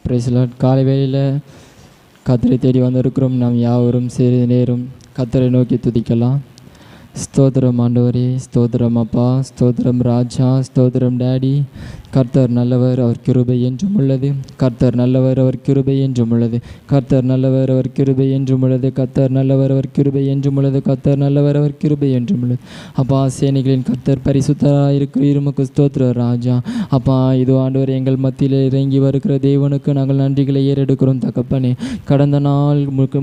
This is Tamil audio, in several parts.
Price Lord. காலை வேளையில் கர்த்தரை தேடி வந்திருக்கிறோம். நாம் யாவரும் சிறிது நேரம் கர்த்தரை நோக்கி துதிக்கலாம். ஸ்தோத்திரம் ஆண்டவரே, ஸ்தோத்திரம் அப்பா, ஸ்தோத்திரம் ராஜா, ஸ்தோத்திரம் டேடி. கர்த்தர் நல்லவர், அவர் கிருபை என்றும் உள்ளது. கர்த்தர் நல்லவர், அவர் கிருபை என்றும் உள்ளது. கர்த்தர் நல்லவர், அவர் கிருபை என்றும் உள்ளது. கர்த்தர் நல்லவர், அவர் கிருபை என்றும் உள்ளது. கர்த்தர் நல்லவர், அவர் கிருபை என்றும் உள்ளது. அப்பா, சேனைகளின் கர்த்தர் பரிசுத்தராக இருக்கிற இருமுக்கு ஸ்தோத்திர ராஜா. அப்பா, இது ஆண்டவர் எங்கள் மத்தியில் இறங்கி வருகிற தேவனுக்கு நாங்கள் நன்றிகளை ஏறெடுக்கிறோம் தகப்பனே. கடந்த நாள்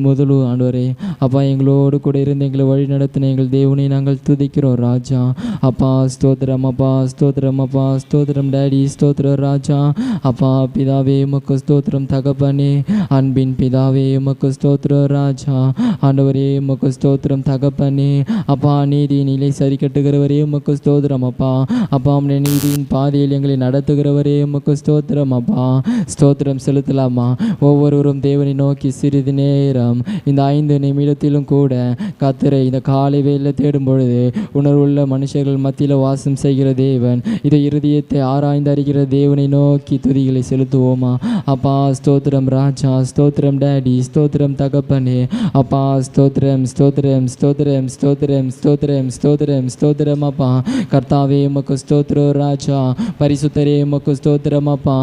முதல் ஆண்டவரே அப்பா, எங்களோடு கூட இருந்து எங்களை வழி நடத்தின எங்கள் தேவனை நாங்கள் துதிக்கிறோம் ராஜா. அப்பா ஸ்தோத்திரம், அப்பா ஸ்தோத்திரம், அப்பா ஸ்தோத்திரம் டேடி, ஸ்தோத்திர ராஜா. அப்பா பிதாவே உமக்கு ஸ்தோத்திரம் தகப்பனே, அன்பின் பிதாவே உமக்கு ஸ்தோத்திர ராஜா. ஆண்டவரே உமக்கு ஸ்தோத்திரம் தகப்பனே. அப்பா, நீதி நிலை சரி கட்டுகிறவரே உமக்கு ஸ்தோத்திரம் அப்பா. அப்பா, உம்முடைய நீதியின் பாதையில் எங்களை நடத்துகிறவரே உமக்கு ஸ்தோத்திரம் அப்பா. ஸ்தோத்திரம் செலுத்தலாமா? ஒவ்வொருவரும் தேவனை நோக்கி சிறிது நேரம் இந்த 5 நிமிடத்திலும் கூட கர்த்தரை இந்த காலை வேளையில் தேடும் பொழுது உணர்வுள்ள மனுஷர்கள் மத்தியில் வாசம் செய்கிற தேவன், இதை இருதயத்தை ஆராய்ந்து அறிகிற தேவனை நோக்கி துதிகளை செலுத்துவோமா? அப்பா ஸ்தோத்திரம் ராஜா, ஸ்தோத்திரம் டேடி, ஸ்தோத்திரம் தகப்பனே. அப்பா ஸ்தோத்திரம், ஸ்தோத்திரம், ஸ்தோத்திரம், ஸ்தோத்திரம், ஸ்தோத்திரம், ஸ்தோத்திரம், ஸ்தோத்திரம் அப்பா. கர்த்தாவே உமக்கு ஸ்தோத்திரம் ராஜா. பரிசுத்தரே உமக்கு ஸ்தோத்திரம் அப்பா.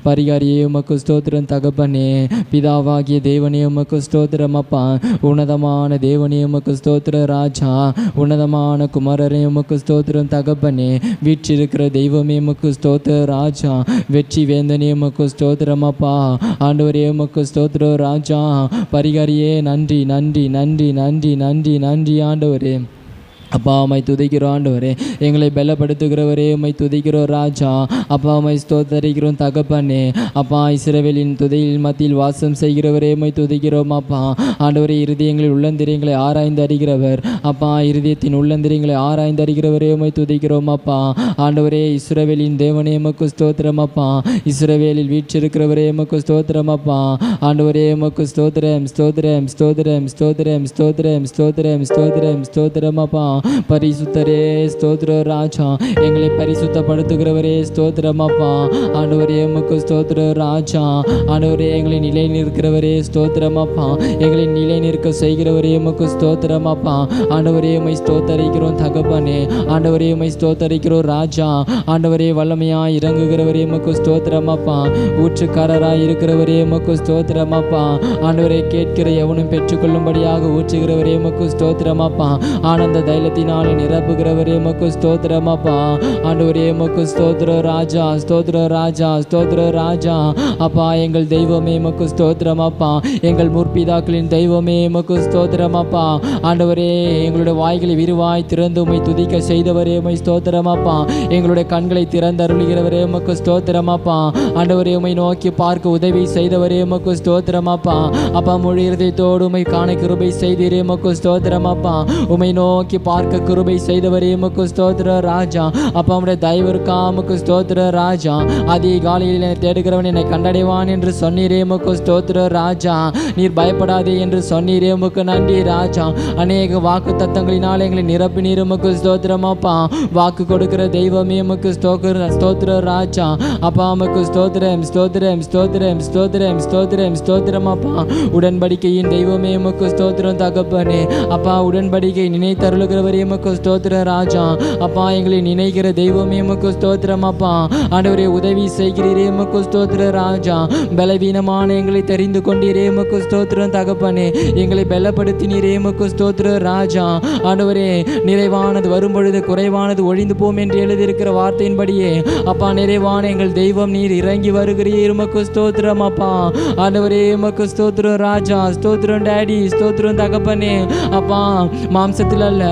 பரிகாரியே உமக்கு ஸ்தோத்திரம் தகப்பனே. பிதாவாகிய தேவனே உமக்கு ஸ்தோத்திரம் அப்பா. உன்னதமான தேவனே உமக்கு ஸ்தோத்திர ராஜா. உன்னதமான குமாரரே உமக்கு ஸ்தோத்திரம் தகப்பனே. வீற்றிருக்கிற தெய்வமே உமக்கு ஸ்தோத்திர ராஜா. வெற்றி வேந்தனே உமக்கு ஸ்தோத்திரம் அப்பா. ஆண்டவரே உமக்கு ஸ்தோத்திர ராஜா. பரிகாரியே நன்றி, நன்றி, நன்றி, நன்றி, நன்றி, நன்றி ஆண்டவரே. அப்பா உம்மை துதிக்கிறோம் ஆண்டவரே. எங்களை பலப்படுத்துகிறவரே உம்மை துதிக்கிறோம் ராஜா. அப்பா உம்மை ஸ்தோத்தரிக்கிறோம் தகப்பனே. அப்பா, இஸ்ரவேலின் துதியில் மத்தியில் வாசம் செய்கிறவரே உம்மை துதிக்கிறோம் அப்பா. ஆண்டவரே, இருதயங்களில் உள்ளந்திரியங்களை ஆராய்ந்து அறிகிறவர் அப்பா. இருதயத்தின் உள்ளந்திரியங்களை ஆராய்ந்து அறிகிறவரே உம்மை துதிக்கிறோம் அப்பா. ஆண்டவரே, இஸ்ரவேலின் தேவனே உமக்கு ஸ்தோத்திரம் அப்பா. இஸ்ரவேலில் வீற்றிருக்கிறவரே உமக்கு ஸ்தோத்திரம் அப்பா. ஆண்டவரே உமக்கு ஸ்தோத்திரம், ஸ்தோத்திரம், ஸ்தோத்திரம், ஸ்தோத்திரம், ஸ்தோத்திரம், ஸ்தோத்திரம், ஸ்தோத்திரம், ஸ்தோத்திரம் அப்பா. பரிசுத்தரே ஸ்தோத்திர ராஜா. எங்களை பரிசுத்தப்படுத்துகிறவரே ஸ்தோத்திரம் அப்பா. ஆண்டவரே உமக்கு ஸ்தோத்திர ராஜா. ஆண்டவரே, எங்களை நிலை நிற்கிறவரே ஸ்தோத்திரம் அப்பா. எங்களை நிலை நிற்க செய்கிறவரே உமக்கு ஸ்தோத்திரம் அப்பா. ஆண்டவரே உம்மை ஸ்தோத்தரிக்கிறோம் தகப்பனே. ஆண்டவரே உம்மை ஸ்தோத்தரிக்கிறோம் ராஜா. ஆண்டவரே, வல்லமையாய் இறங்குகிறவரே உமக்கு ஸ்தோத்திரம் அப்பா. ஊற்றுக்காரராய் இருக்கிறவரே உமக்கு ஸ்தோத்திரம் அப்பா. ஆண்டவரே, கேட்கிற எவனும் பெற்றுக்கொள்ளும்படியாக ஊற்றுகிறவரே உமக்கு ஸ்தோத்திரம் அப்பா. ஆனந்த தைலத்தினாலே நிரப்புகிறவரே உமக்கு ஸ்தோத்திரம் அப்பா. ஆண்டவரே உமக்கு ஸ்தோத்திர ராஜா, ஸ்தோத்திர ராஜா, ஸ்தோத்திர ராஜா. அப்பா, எங்கள் தெய்வமே உமக்கு ஸ்தோத்திரம் அப்பா. எங்கள் முற்பிதாக்களின் தெய்வமே உமக்கு ஸ்தோத்திரம் அப்பா. ஆண்டவரே, எங்களுடைய வாய்களை விரிவாய் திறந்து உம்மை துதிக்க செய்தவரே உம்மை ஸ்தோத்திரம் அப்பா. எங்களுடைய கண்களை திறந்தருளுகிறவரே உமக்கு ஸ்தோத்திரம் அப்பா. ஆண்டவரே, உம்மை நோக்கி பார்க்க உதவி செய்தவரே உமக்கு ஸ்தோத்திரம் அப்பா. அப்பா, முழு இருதயத்தோடு உம்மை காண கிருபை செய்தீரே உமக்கு ஸ்தோத்திரம் அப்பா. உம்மை நோக்கி பார்க்க கிருபை செய்தவரே உமக்கு ஸ்தோத்திர ராஜா. அப்பா, உம்முடைய தயவிற்கா உமக்கு ஸ்தோத்திர ராஜா. அதிகாலையில் என்னை தேடுகிறவன் என்னை கண்டடைவான் என்று சொன்னீரே உமக்கு ஸ்தோத்திர ராஜா. நீர் பயப்படாதே என்று சொன்னீரே உமக்கு நன்றி ராஜா. அநேக வாக்கு தத்தங்களினால் எங்களை நிரப்பினீர் உமக்கு ஸ்தோத்திரம் அப்பா. வாக்கு கொடுக்கிற தெய்வமே உமக்கு ஸ்தோத்திர ராஜா. அப்பா, உமக்கு ஸ்தோத்திரம், ஸ்தோத்திரம், ஸ்தோத்திரம், ஸ்தோத்திரம், ஸ்தோத்திரம், ஸ்தோத்திரம் அப்பா. உடன்படிக்கையின் தெய்வமே உமக்கு ஸ்தோத்திரம் தகப்பனே. அப்பா, உடன்படிக்கை நினைத்தருளுகிறவரே உமக்கு ஸ்தோத்திர ராஜா. அப்பா, எங்களை நினைக்கிற தெய்வமே உமக்கு ஸ்தோத்திரம் அப்பா. ஆண்டவரே, உதவி செய்கிறீரே உமக்கு ஸ்தோத்திர ராஜா. பலவீனமான எங்களை தெரிந்து கொண்டீரே உமக்கு ஸ்தோத்திரம் தகப்பனே. எங்களை பலப்படுத்தினீரே உமக்கு ஸ்தோத்திர ராஜா. ஆண்டவரே, நிறைவானது வரும்பொழுது குறைவானது ஒழிந்து போம் என்று எழுதியிருக்கிற வார்த்தையின்படியே அப்பா, நிறைவான எங்கள் தெய்வம் நீர் இறங்கி வருகிறீர் உமக்கு ஸ்தோத்திரம் அப்பா. ஆண்டவரே, உமக்கு ஸ்தோத்திரம் ராஜா. ஸ்தோத்திரம் டேடி, ஸ்தோத்திரம் தகப்பனே. அப்பா, மாம்சத்தில் அல்ல,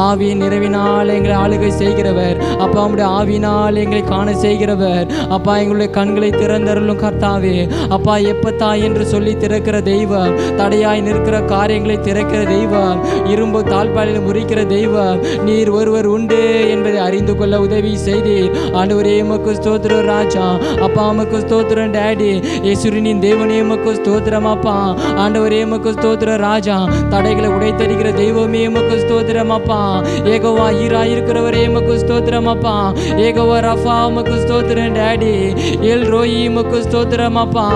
ஆவியின் நிறைவினால் எங்களை ஆளுகை செய்கிறவர் அப்பா. உம்முடைய ஆவியினால் எங்களை காண செய்கிறவர் அப்பா. எங்களுடைய கண்களை திறந்தருளும் கர்த்தாவே. அப்பா, எப்பத்தா என்று சொல்லி திறக்கிற தெய்வம், தடையாய் நிற்கிற காரியங்களை திறக்கிற தெய்வம், இரும்பு தாழ்பாலில் முறிக்கிற தெய்வம் நீர் ஒருவர் உண்டு என்பதை அறிந்து கொள்ள உதவி செய்தீர் ஆண்டவரே. உமக்கு ஸ்தோத்திரம் ராஜா. அப்பா, உமக்கு ஸ்தோத்திரம் டேடி. யேசுவின் தேவனே உமக்கு ஸ்தோத்திரம் அப்பா. ஆண்டவரே, உமக்கு ஸ்தோத்திரம் ராஜா. தடைகளை உடைத்தறிகிற தெய்வமே உமக்கு ஸ்தோத்திரம் அப்பா. அப்பா. ஏகோவா ஈரா இருக்கிறவரே உமக்கு ஸ்தோத்திரம் அப்பா. ஏகோவா ரஃபா உமக்கு ஸ்தோத்திரம் டாடி. எல் ரோயி உமக்கு ஸ்தோத்திரம் அப்பா.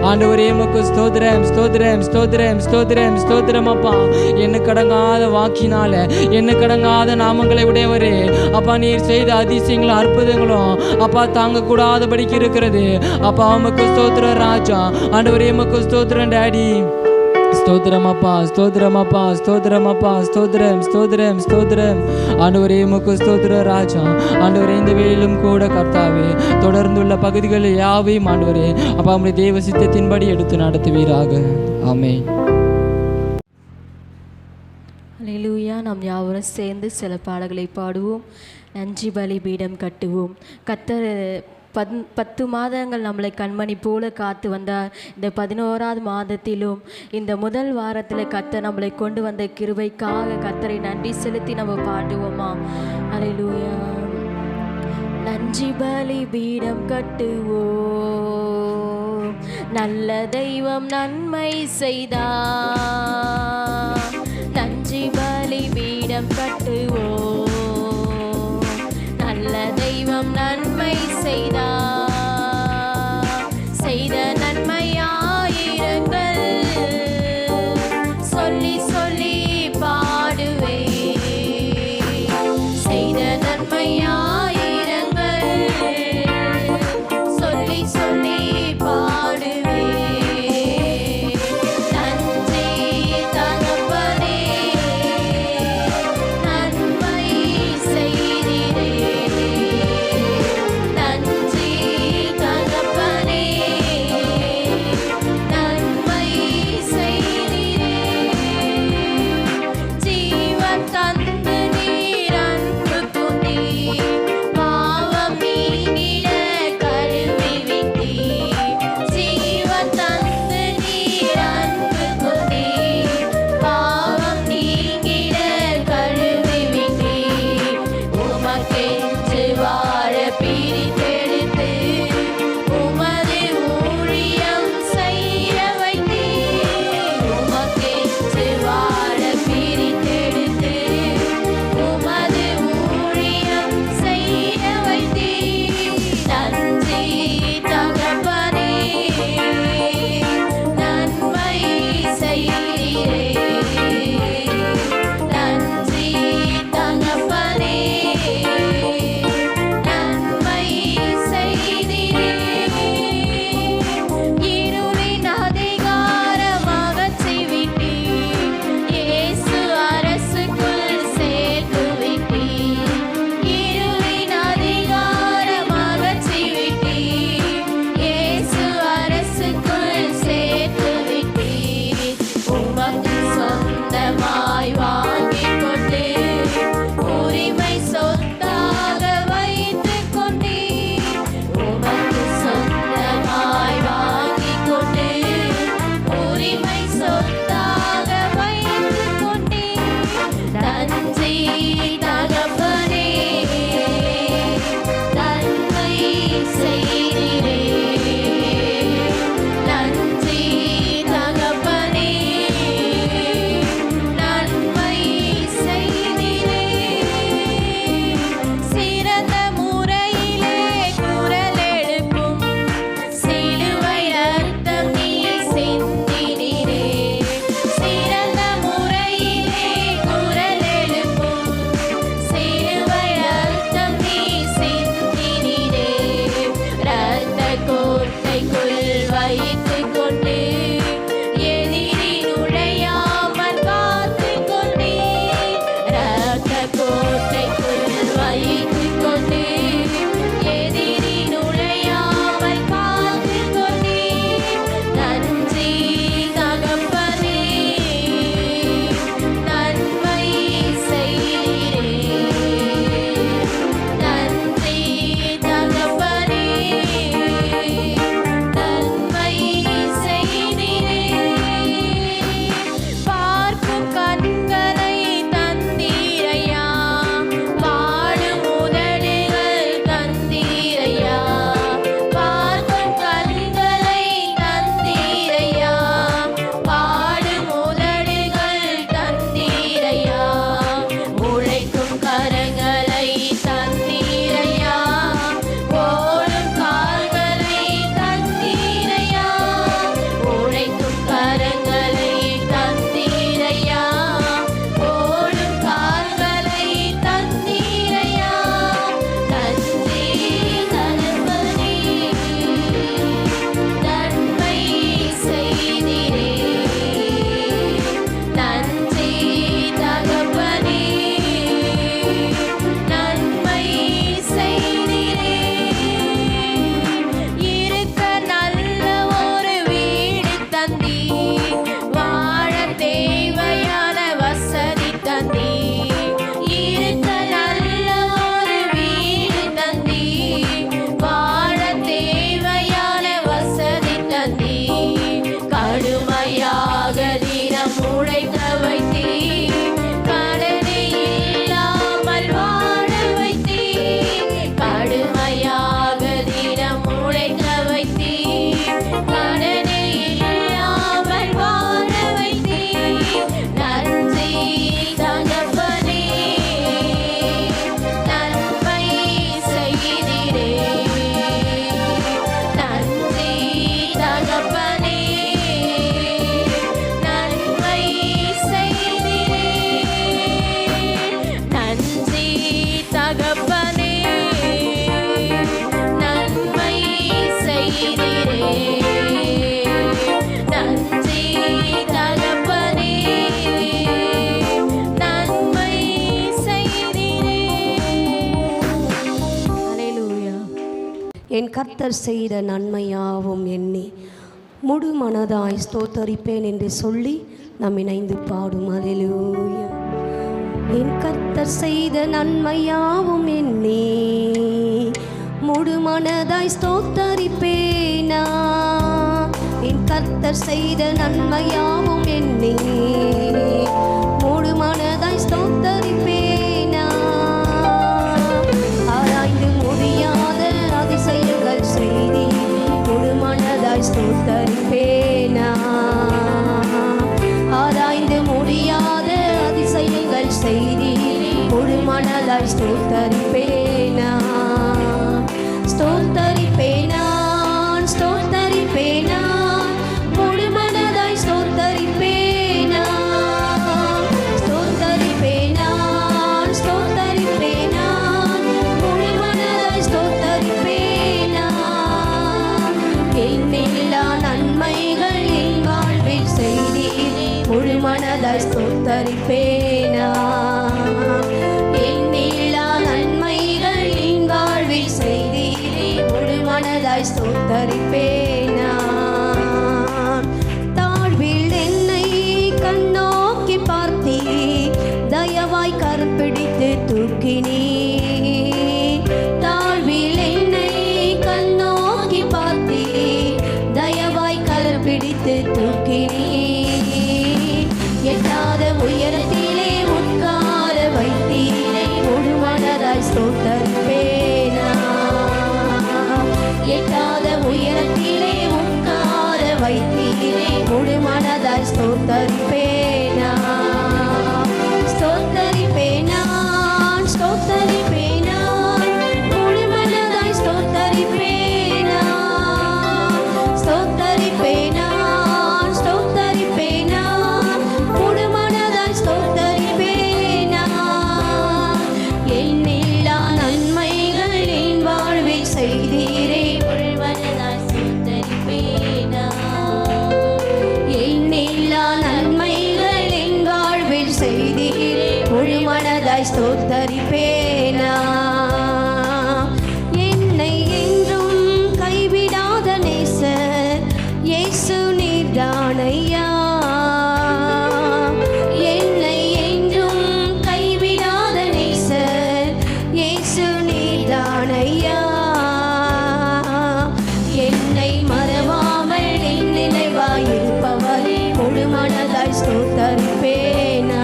ஆண்டவரே உமக்கு ஸ்தோத்திரம் ஸ்தோத்திரம் ஸ்தோத்திரம் ஸ்தோத்திரம் ஸ்தோத்திரம் அப்பா. என்ன கடங்காத வாக்கினால என்ன கடங்காத நாமங்களை உடையவரே அப்பா. நீர் செய்த அதிசயங்களும் அற்புதங்களும் அப்பா தாங்கக்கூடாதபடிக்கு இருக்கிறது அப்பா. உமக்கு ஸ்தோத்திரம் ராஜா. ஆண்டவரே உமக்கு ஸ்தோத்திரம் டாடி. ஸ்தோத்திரம் அப்பா ஸ்தோத்திரம் அப்பா ஸ்தோத்திரம் அப்பா ஸ்தோத்திரம் ஸ்தோத்திரம் ஸ்தோத்திரம். ஆண்டவரே உமக்கு ஸ்தோத்திரம் ராஜா. ஆண்டவரே இந்த வேளையிலும் கூட கர்த்தாவே தொடர்ந்துள்ள பகுதிகளில் யாவையும் ஆண்டவரே அப்பா உம்முடைய தேவ சித்தத்தின்படி எடுத்து நடத்துவீராக. ஆமென். அல்லேலூயா. நாம் யாவரும் சேர்ந்து சில பாடல்களை பாடுவோம். நன்றி பலி பீடம் கட்டுவோம். கர்த்தர் 10 மாதங்கள் நம்மளை கண்மணி போல காத்து வந்தார். இந்த 11ஆவது மாதத்திலும் இந்த முதல் வாரத்தில் கர்த்தர் நம்மளை கொண்டு வந்த கிருபைக்காக கர்த்தரை நன்றி செலுத்தி நம்ம பாடுவோமா? அல்லேலூயா. நன்றி பலி பீடம் கட்டுவோம். நல்ல தெய்வம் நன்மை செய்தார். நன்றி பலி பீடம் கட்டுவோம். நல்ல தெய்வம் நன்மை செய்தார். செய்த நன்மை ஆயிரங்கள் சொல்லி சொல்லி பாடுவே. செய்த நன்மை ஆயிரங்கள் சொல்லி சொல்லி பாடுவே. நன்றி தகப்பனே கர்த்தர் செய்த நன்மையாவும் எண்ணி முழு மனதாய் ஸ்தோத்தரிப்பேன் என்று சொல்லி நாம் இணைந்து பாடும். அல்லேலூயா. என் கர்த்தர் செய்த நன்மையாவும் எண்ணி முழு மனதாய் ஸ்தோத்தரிப்பேனா. என் கர்த்தர் செய்த நன்மையாவும் எண்ணி முழு மனதாய் ஸ்தோத்தரிப்பேனா. ஆராய்ந்து முடியாத அதிசயங்கள் செய்தி முழு மனதாய் ஸ்தோத்தரிப்பேனா. ஆராய்ந்து முடியாத அதிசயங்கள் செய்தி முழு மனதாய் ஸ்தோத்தரிப்பேனா. ஸ்தோத்தரிப்பேனா, ஸ்தோத்தரிப்பேனா, முழு மனதாய் ஸ்தோத்தரிப்பேனா. ஸ்தோத்தரிப்பேனா, ஸ்தோத்தரிப்பேனா, முழு மனதாய் ஸ்தோத்தரிப்பேனா. எண்ணில்லா நன்மைகள் என் வாழ்வில் செய்தீரே முழு மனதாய் ஸ்தோத்தரிப்பேனா. எண்ணில்லா நன்மைகள் என் வாழ்வில் செய்தீரே முழு மனதாய் ஸ்தோத்தரிப்பேனா. தாழ்வில் என்னை கண்ணோக்கி பார்த்தீ, தயவாய் கருப்பிடித்து தூக்கினீ. தாழ்வில் என்னை கண்ணோக்கி பார்த்தீ, தயவாய் கருப்பிடித்து தூக்கினீ. எட்டாத உயரத்திலே உட்கார வைத்தீரை முழு மனதாய் ஸ்தோத்தரிப்பேனா. எட்டாத உயரத்திலே உட்கார வைத்தீரை முழு மனதாய் ஸ்தோத்தரிப்பேனா. ஸ்தோத்தரிப்பேனா, ஸ்தோத்தரிப்பேனா, முழு மனதாய் ஸ்தோத்தரிப்பேனா. ஸ்தோத்தரிப்பேனா, ஸ்தோத்தரிப்பேனா, முழு மனதாய் ஸ்தோத்தரிப்பேனா. எண்ணில்லா நன்மைகள் என் வாழ்வில் செய்தீரே முழு மனதாய் ஸ்தோத்தரிப்பேனா. எண்ணில்லா நன்மைகள் என் வாழ்வில் செய்தீரே முழு மனதாய் ஸ்தோத்தரிப்பேனா. என்னை என்றும் கைவிடாத நேசர் இயேசு நீர்தானையா. என்னை என்றும் கைவிடாத நேசர் இயேசு நீர்தானையா. என்னை மறவாமல் என் நினைவாயிருப்பவரே முழு மனதாய் ஸ்தோத்தரிப்பேனா.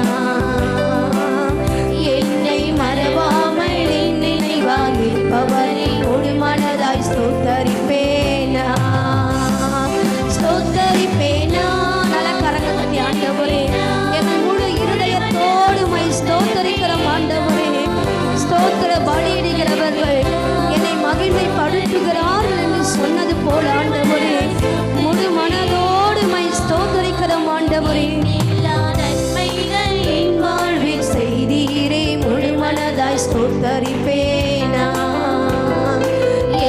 என்னை மறவாமல் என் நினைவாயிருப்பவரே முழு மனதாய் ஸ்தோத்தரிப்பேனா. ஸ்தோத்தரிப்பேனா. நல்ல கரங்கள் தட்டி ஆண்டவரே, என் முழு இருதயத்தோடு மை ஸ்தோத்தரிக்கிற ஆண்டவரே. ஸ்தோத்திர பலியிடுகிறவர்கள் என்னை மகிமைப்படுத்துகிறார்கள் என்று சொன்னது போல ஆண்டவரே, முழு மனதோடு மை ஸ்தோத்தரிக்கிற ஆண்டவரே. நன்மைகள் என் வாழ்வில் செய்தீரே முழு மனதாய் ஸ்தோத்தரிப்பேனா.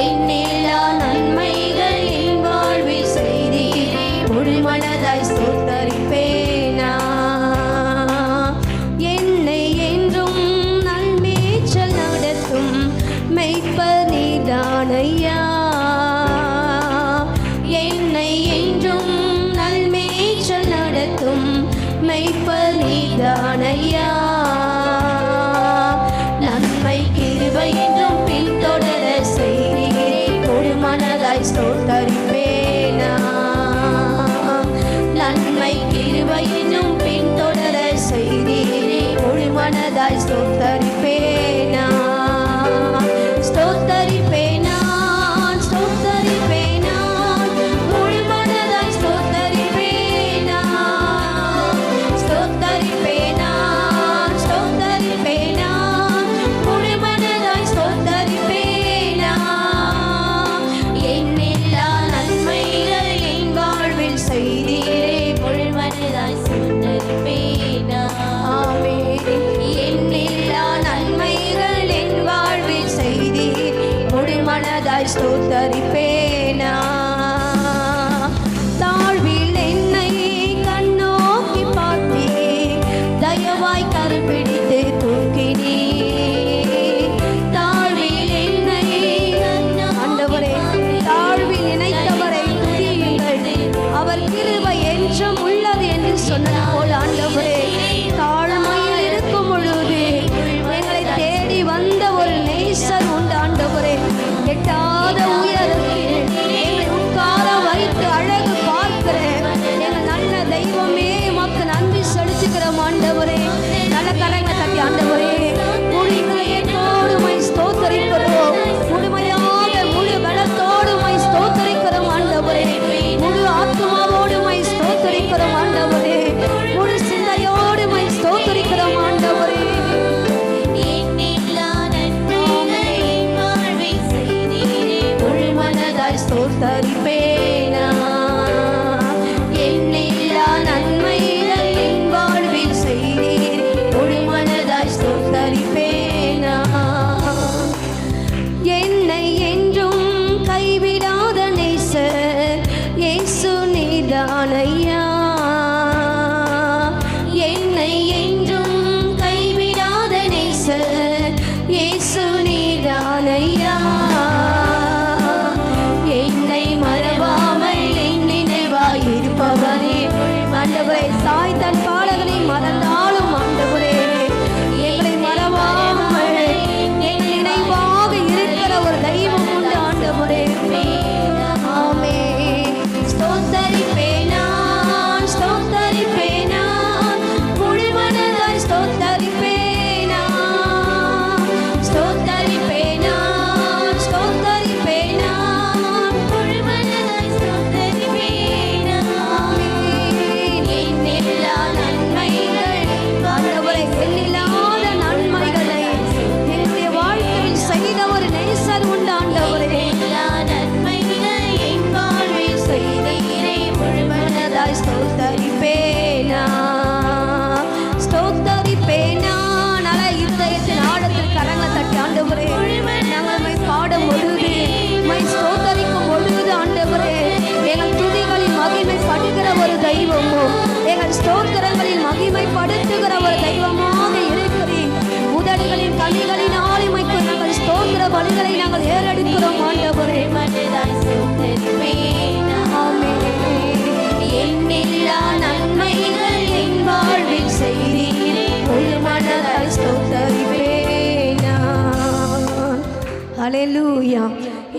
எண்ணில்லா நன்மைகள் என் வாழ்வில் செய்தீரே முழு மனதாய் ஸ்தோத்தரிப்பேனா. என்னை என்றும் நல்மேய்ச்சல் நடத்தும் மெய்ப்பர் நீர்தானையா. என்னை என்றும் நல்மேய்ச்சல் நடத்தும் மெய்ப்பர் நீர்தானையா. நன்மை கிருபை என்றும் பின்தொடர செய்தீரே முழு மனதாய் ஸ்தோத்தரிப்பேனா. நன்மை கிருபை என்றும் பின்தொடர செய்தீரே முழு மனதாய் ஸ்தோத்தரிப்பேனா. ஸ்தோத்தரிப்பேனா, ஸ்தோத்தரிப்பேனா, முழு மனதாய் ஸ்தோத்தரிப்பேனா. ஸ்தோத்தரிப்பேனா, ஸ்தோத்தரிப்பேனா, முழு மனதாய் ஸ்தோத்தரிப்பேனா. எண்ணில்லா நன்மைகள் என் வாழ்வில் செய்தீரே முழு மனதாய் ஸ்தோத்தரிப்பேனா. ஆமென். எண்ணில்லா நன்மை ஸ்தோத்தரிப்பேனா. எண்ணில்லா நன்மைகள் என் வாழ்வில் செய்தீர், முழு மனதாய் ஸ்தோத்தரிப்பேனா. என்னை என்றும் கைவிடாத நேசர் இயேசு நீதானையா. என்னை என்றும் கைவிடாத நேசர் இயேசு நீதானையா. என்னை மறவாமல் என் நினைவாய் இருப்பவரே, ஆண்டவரே சாய் தன் பாடகனை மறந்தாலும் ஆண்டவரே எங்களை மறவாமல் என் நினைவாக இருக்கிற ஒரு தெய்வம் உண்டு ஆண்டவரே. ஆமே. ஸ்தோத்தரிப்பேனா, ஸ்தோத்தரிப்பேனா, முழு மனதாய் ஸ்தோத்தரிப்பேனா. ஸ்தோத்தரிப்பேனா, ஸ்தோத்தரிப்பேனா, முழு மனதாய் ஸ்தோத்தரிப்பேனா. எண்ணில்லா நன்மைகள் ஆண்டவரே, எண்ணில்லாத நன்மைகளை என்னுடைய வாழ்க்கையில் செய்த ஒரு நேசர் உண்டு ஆண்டவரே. நன்மைகள் என் வாழ்வில் செய்தீரே, முழு மனதாய் ஸ்தோத்தரிப்பேனா. ஸ்தோத்தரிப்பேனா. நல்ல இருதயத்தின் ஆழத்தில் கரங்களை தட்டி ஆண்டவரே நாங்கள் உம்மை பாடும் பொழுது, உம்மை ஸ்தோத்தரிக்கும் பொழுது ஆண்டவரே எங்கள் துதிகளில் மகிமைப்படுகிற ஒரு தெய்வமோ, எங்கள் ஸ்தோத்திரங்களில் மகிமைப்படுத்துகிற ஒரு தெய்வமாக இருக்கிறீர். உதடுகளின் கனிகளினால் உம்மைக்கு நாங்கள் ஸ்தோத்திர பலிகளை நாங்கள் ஏறெடுக்கிறோம் ஆண்டவரே. ஆமென். எண்ணில்லா நன்மைகள் என் வாழ்வில் செய்தீர், முழு மனதாய் ஸ்தோத்தரிப்பேனா. ஹல்லேலூயா.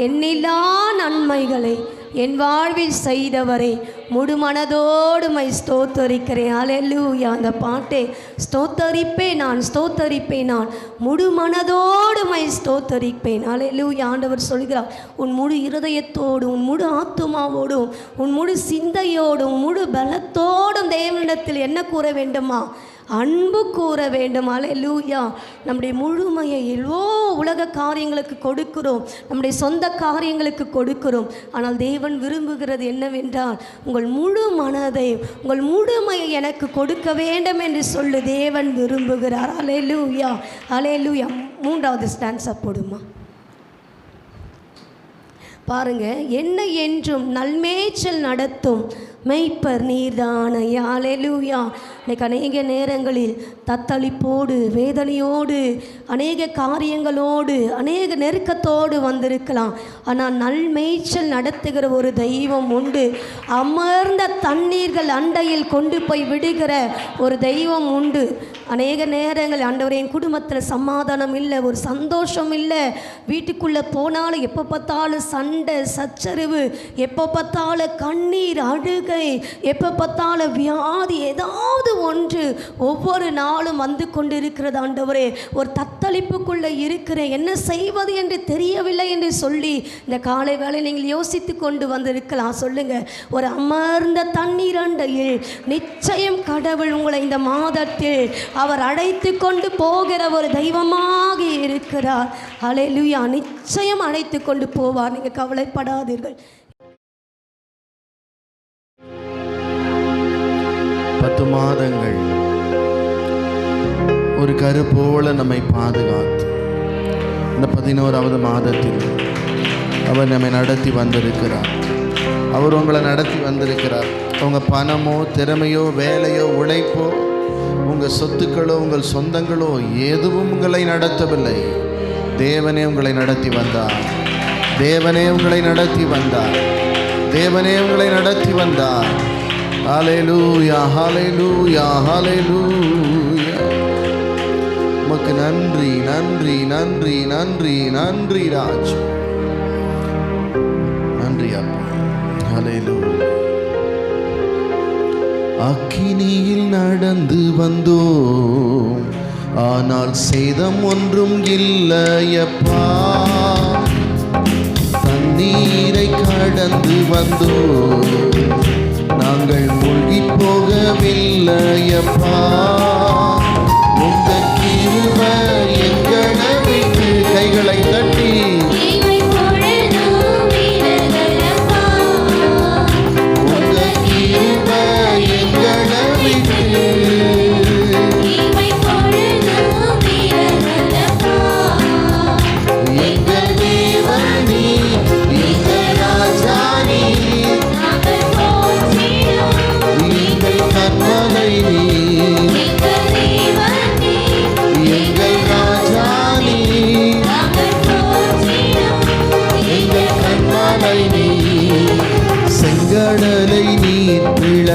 எண்ணில்லா நன்மைகளை என் வாழ்வில் செய்தவரே, முழு மனதோடு மை ஸ்தோத்தரிக்கிறேன். ஹல்லேலூயா. அந்த பாட்டே ஸ்தோத்தரிப்பேன் நான், ஸ்தோத்தரிப்பேன் நான், முழு மனதோடு மை ஸ்தோத்தரிப்பேன். ஹல்லேலூயா. ஆண்டவர் சொல்கிறார், உன் முழு இருதயத்தோடும் உன் முழு ஆத்துமாவோடும் உன் முழு சிந்தையோடும் முழு பலத்தோடும் தேவனிடத்தில் என்ன கூற வேண்டுமா? அன்பு கூற வேண்டும். ஹல்லேலூயா. நம்முடைய முழுமையை எவ்வளோ உலக காரியங்களுக்கு கொடுக்கிறோம், நம்முடைய சொந்த காரியங்களுக்கு கொடுக்கிறோம். ஆனால் தேவன் விரும்புகிறது என்னவென்றால், உங்கள் முழு மனதை உங்கள் முழுமையை எனக்கு கொடுக்க வேண்டும் என்று சொல்லி தேவன் விரும்புகிறார். ஹல்லேலூயா. ஹல்லேலூயா. மூன்றாவது ஸ்டான்ஸா போடுமா பாருங்க. என்னை என்றும் நல்மேய்ச்சல் நடத்தும் மெய்ப்பர் நீர்தானையா. ஹல்லேலூயா. இன்னைக்கு அநேக நேரங்களில் தத்தளிப்போடு வேதனையோடு அநேக காரியங்களோடு அநேக நெருக்கத்தோடு வந்திருக்கலாம். ஆனால் நல்மேய்ச்சல் நடத்துகிற ஒரு தெய்வம் உண்டு. அமர்ந்த தண்ணீர்கள் அண்டையில் கொண்டு போய் விடுகிற ஒரு தெய்வம் உண்டு. அநேக நேரங்கள் ஆண்டவரே என் குடும்பத்தில் சமாதானம் இல்லை, ஒரு சந்தோஷம் இல்லை, வீட்டுக்குள்ளே போனாலும் எப்போ பார்த்தாலும் சண்டை சச்சரவு, எப்போ பார்த்தாலும் கண்ணீர் அழுகை, எப்போ பார்த்தாலும் வியாதி, ஏதாவது ஒன்று ஒவ்வொரு நாளும் வந்து கொண்டு இருக்கிறது ஆண்டவரே. ஒரு தத்தளிப்புக்குள்ளே இருக்கிறேன், என்ன செய்வது என்று தெரியவில்லை என்று சொல்லி இந்த காலை வேளை நீங்கள் யோசித்து கொண்டு வந்திருக்கலாம். சொல்லுங்க, ஒரு அமர்ந்த தண்ணீர் அண்டையில் நிச்சயம் கடவுள் உங்களை இந்த மாதத்தில் அவர் அழைத்து கொண்டு போகிற ஒரு தெய்வமாக இருக்கிறார். ஹல்லேலூயா. நிச்சயம் அழைத்து கொண்டு போவார். நீங்கள் கவலைப்படாதீர்கள். 10 மாதங்கள் ஒரு கரு போல நம்மை பாதுகாத்து இந்த 11வது மாதத்தில் அவர் நம்மை நடத்தி வந்திருக்கிறார். அவர் உங்களை நடத்தி வந்திருக்கிறார். உங்கள் பணமோ திறமையோ வேலையோ உழைப்போ உங்கள் சொத்துக்களோ உங்கள் சொந்தங்களோ எதுவும் உங்களை நடத்தவில்லை. தேவனே உங்களை நடத்தி வந்தார். தேவனே உங்களை நடத்தி வந்தார். தேவனே உங்களை நடத்தி வந்தார். ஹல்லேலூயா. ஹல்லேலூயா. ஹல்லேலூயா. உமக்கு நன்றி நன்றி நன்றி நன்றி நன்றி ராஜ். நன்றி அப்பா. ஹல்லேலூயா. அக்கினியில் நடந்து வந்தோம், ஆனால் சேதம் ஒன்றும் இல்லையப்பா. தண்ணீரை கடந்து வந்தோம், நாங்கள் மூழ்கி போகவில்லையப்பா. உங்க கிருபை எங்களை விட்டு கைகளை தட்டி இவை பொழுதும் விலகலப்பா.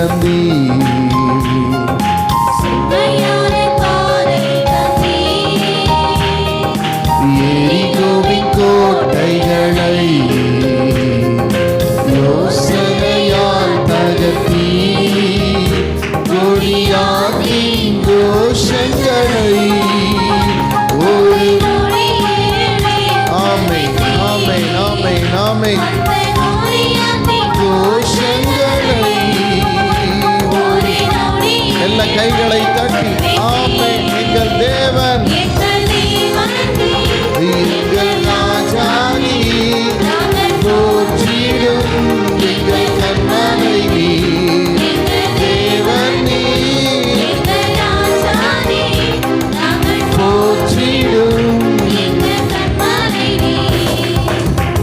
கடந்தீ எரிகோவின் கோட்டைகளை யோசனையால் தகர்த்தீ கொடியாத்தின் கோஷங்களை ஒரு ஆமென் ஆமென் ஆமென் ஆமென் கோஷங்களை எல்லா கைகளை தட்டி ஆமென் எங்கள் தேவன் எங்கள் ராஜானி போற்றிடும் எங்கள் கண்மலை நீ தேவன் நீ போற்றிடும்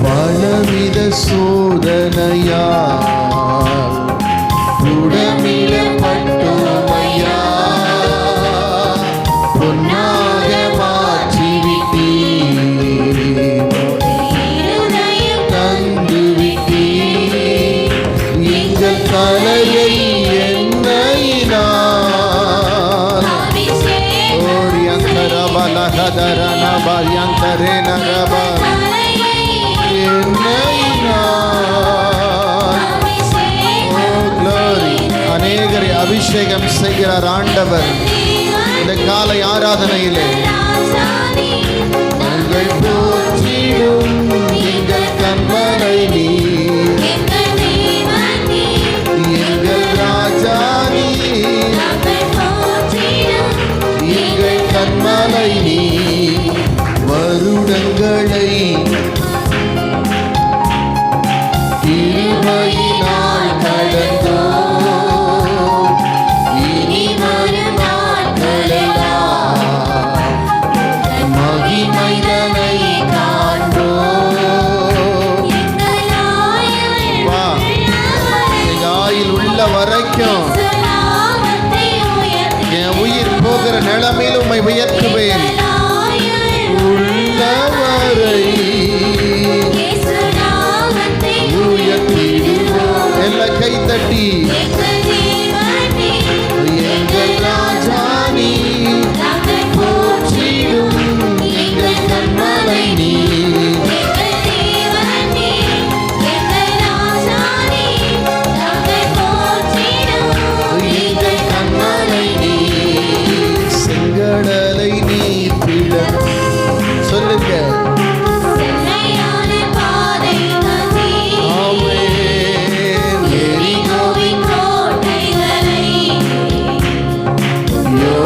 பலவித சோதனையா புடமிடப்பட்டோமையா பொன்னாக மாற்றிவிட்டீ தந்து விட்டீ எங்கள் தலையை எண்ணெயினால் ஓரியந்தரபலகதரனபா யந்தரேனரபா அநேகரை அபிஷேகம் செய்கிறார் ஆண்டவர் இந்த காலை ஆராதனையிலே. உங்கள் போற்றிடும் எங்கள் கண்மலை நீ எங்கள் ராஜா நீ எங்கள் கண்மலை நீ வருடங்களை கிருபையினால் கடந்தோ இனி வரும் நாட்களெல்லாம் மகிமைதனை காண்போ. வா, எங்க ஆயுள் உள்ள வரைக்கும் என் உயிர் போகிற நிலைமையில் உம்மை உயர்த்துவேன். உள்ளவரை எல்லா கை தட்டி எங்கள் ராஜானி போற்றிடும் எங்கள் கண்மலை நீ எங்கள் கண்மலை நீ செங்கடலை நீ பிள சொல்லுங்க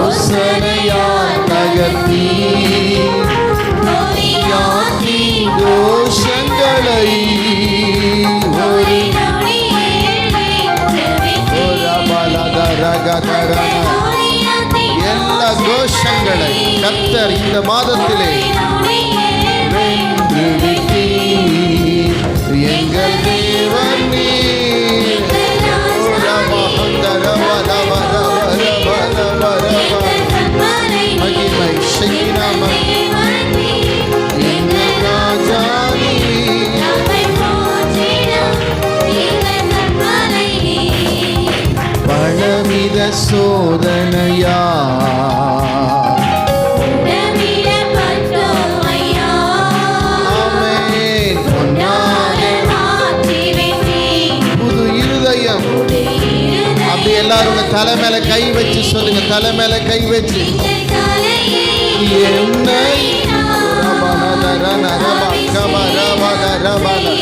யோசனையால் தகர்த்தீ கோஷங்களை எல்லா கோஷங்களை கர்த்தர் இந்த மாதத்திலே வென்று விட்டீர். எங்கள் தேவன் நீர் மகிமை செய்யாமல் எங்கள் ராஜா பலவித சோதனையா புது இருதயம். அப்படி எல்லாரும் தலை மேல கை வச்சு சொல்லுங்க, தலை மேல கை வச்சு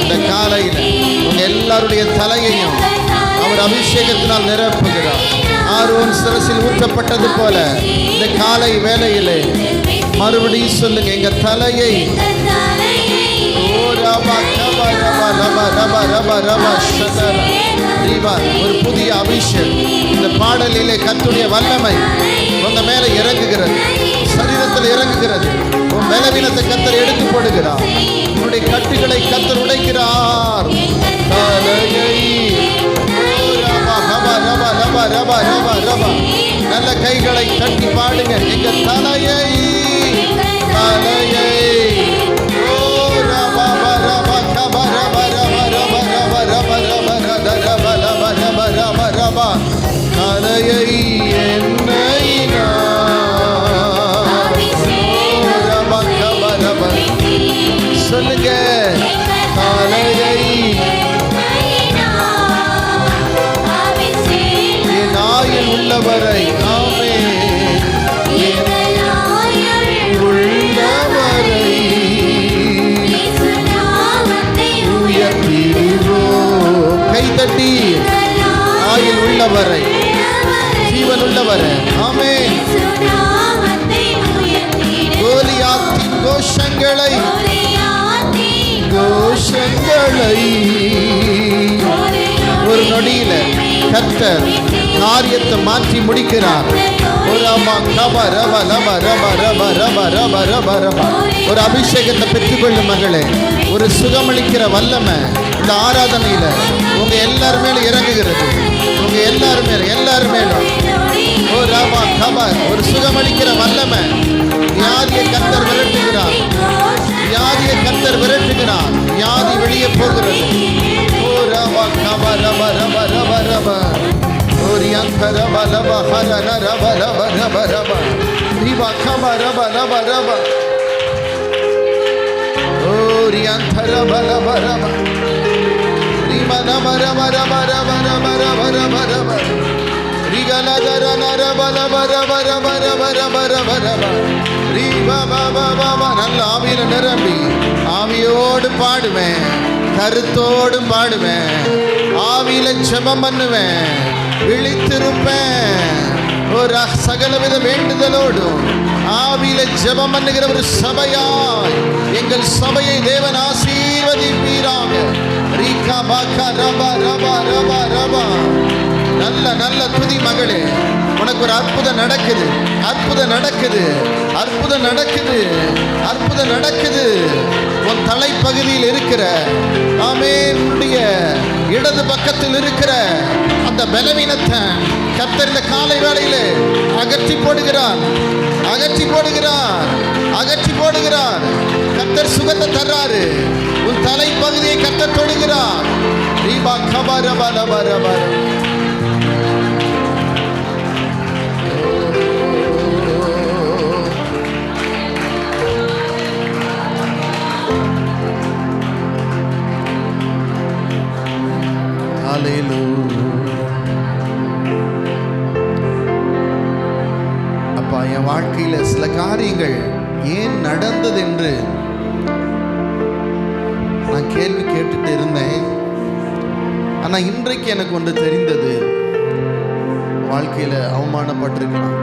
இந்த காலையில் உங்க எல்லாருடைய தலையையும் அவர் அபிஷேகத்தினால் நிரப்புகிறார். ஆரோன் சிரசில் ஊற்றப்பட்டது போல இந்த காலை வேளையிலே மறுபடியும் சொல்லுங்க, எங்க தலையை ஒரு புதிய அபிஷேகம். இந்த பாடலிலே கர்த்தருடைய வல்லமை உங்க மேல இறங்குகிறது, சரீரத்தில் இறங்குகிறது. உன் பலவீனத்தை கர்த்தர் எடுத்து போடுகிறார், உன்னுடைய கட்டுகளை கர்த்தர் உடைக்கிறார். தலையை நல்ல கைகளை தட்டி பாடுங்க, எங்க தலையை தலையை ஜீவனுள்ளவரை, ஜீவனுள்ளவரை. ஆமென். கோலியாத்தின் கோஷங்களை ஒரு நொடியில கர்த்தர் காரியத்தை மாற்றி முடிக்கிறார். ஒரு அபிஷேகத்தை பெற்றுக்கொள்ளும் மகளே. ஒரு சுகமளிக்கிற வல்லமை இந்த ஆராதனையில உங்க எல்லாரும் மேல இறங்குகிறது. உங்க எல்லாரும் மேலும் ஒரு சுகமளிக்கிற வல்லமை. வியாதியை கர்த்தர் விரட்டுகிறார். வியாதியை கர்த்தர் விரட்டுகிறார். வியாதி வெளியே போகிறது. ஓ ரபா கபா ரபா ரபா ரபா ரபா ஓரியங்க ரபா ரபா ஹர ரபா ரபா ரபா ரபா ரிபா கபா ரபா ரபா ரபா ஓரியங்க ரபா ரபா ரபா ரிபா ரபா ரபா ரபா ரபா ரபா ரபா ரபா ரபா ரிகல தரன ரபா ரபா ரபா ரபா ரபா ரபா ரபா ரபா ரிபா பாபா பாபா. நல்ல ஆவியில நிரம்பி ஆவியோடு பாடுவேன், கருத்தோடு பாடுவேன், ஆவியில ஜெபம் பண்ணுவேன், விழித்திருப்பேன். ஒரு சகலவித வேண்டுதலோடும் ஆவியில ஜெபம் பண்ணுகிற ஒரு சபையாய் எங்கள் சபையை தேவன் ஆசீர்வதிப்பீராக. ரீகா பாக்கா ரபா ரபா ரபா ரபா. நல்ல நல்ல துதி மகளே. உனக்கு ஒரு அற்புதம் நடக்குது, அற்புதம் நடக்குது, அற்புதம் நடக்குது, அற்புதம் நடக்குது. உன் தலைப்பகுதியில் இருக்கிற ஆமென் உன்னுடைய இடது பக்கத்தில் இருக்கிற அந்த பலவீனத்தை கர்த்தர் இந்த காலை வேளையிலே அகற்றி போடுகிறார், அகற்றி போடுகிறார், அகற்றி போடுகிறார். கர்த்தர் சுகத்தை தர்றாரு. உன் தலைப்பகுதியை கர்த்தர் தொடுகிறார். ரீபா கபா ரபா ரபா ரபா. அப்பா, என் வாழ்க்கையில சில காரியங்கள் ஏன் நடந்தது என்று நான் கேள்வி கேட்டுட்டு இருந்தேன். ஆனா இன்றைக்கு எனக்கு ஒன்று தெரிந்தது. வாழ்க்கையில அவமானப்பட்டிருக்கலாம்,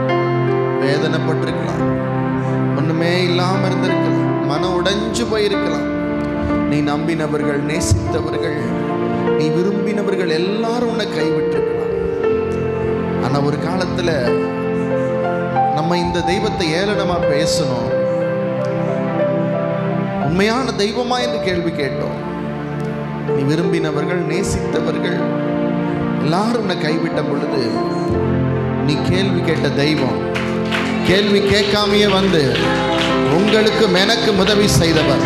வேதனைப்பட்டிருக்கலாம், ஒண்ணுமே இல்லாம இருந்திருக்கலாம், மனம் உடைஞ்சு போயிருக்கலாம். நீ நம்பினவர்கள், நேசித்தவர்கள், நீ விரும்பினவர்கள் எல்லாரும் உன்னை கைவிட்டிருக்கலாம். ஆனா ஒரு காலத்துல நம்ம இந்த தெய்வத்தை ஏளனமா பேசணும், உண்மையான தெய்வமா என்று கேள்வி கேட்டோம். நீ விரும்பினவர்கள், நேசித்தவர்கள் எல்லாரும் உன்னை கைவிட்ட பொழுது நீ கேள்வி கேட்ட தெய்வம் கேள்வி கேட்காமையே வந்து உங்களுக்கு எனக்கு உதவி செய்தவர்,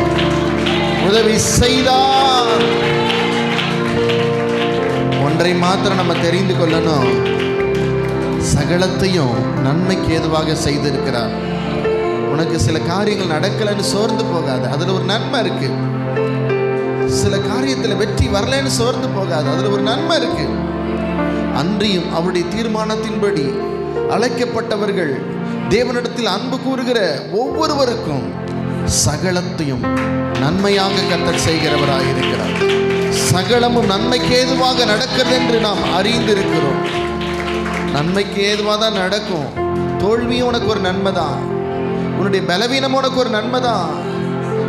உதவி செய்தார். ஒன்றை மாத்திரம் நம்ம தெரிந்து கொள்ளணும், சகலத்தையும் நன்மைக்கு ஏதுவாக செய்திருக்கிறார். உனக்கு சில காரியங்கள் நடக்கலைன்னு சோர்ந்து போகாது, அதுல ஒரு நன்மை இருக்கு. சில காரியத்தில் வெற்றி வரலைன்னு சோர்ந்து போகாது, அதுல ஒரு நன்மை இருக்கு. அன்றியும் அவருடைய தீர்மானத்தின்படி அழைக்கப்பட்டவர்கள், தேவனிடத்தில் அன்பு கூறுகிற ஒவ்வொருவருக்கும் சகலத்தையும் நன்மையாக கர்த்தர் செய்கிறவராயிருக்கிறார். சகலமும் நன்மைக்கு ஏதுவாக நடக்கிறது என்று நாம் அறிந்திருக்கிறோம். நன்மைக்கு ஏதுவாக தான் நடக்கும். தோல்வியும் உனக்கு ஒரு நன்மை தான், உன்னுடைய பலவீனம் உனக்கு ஒரு நன்மை தான்.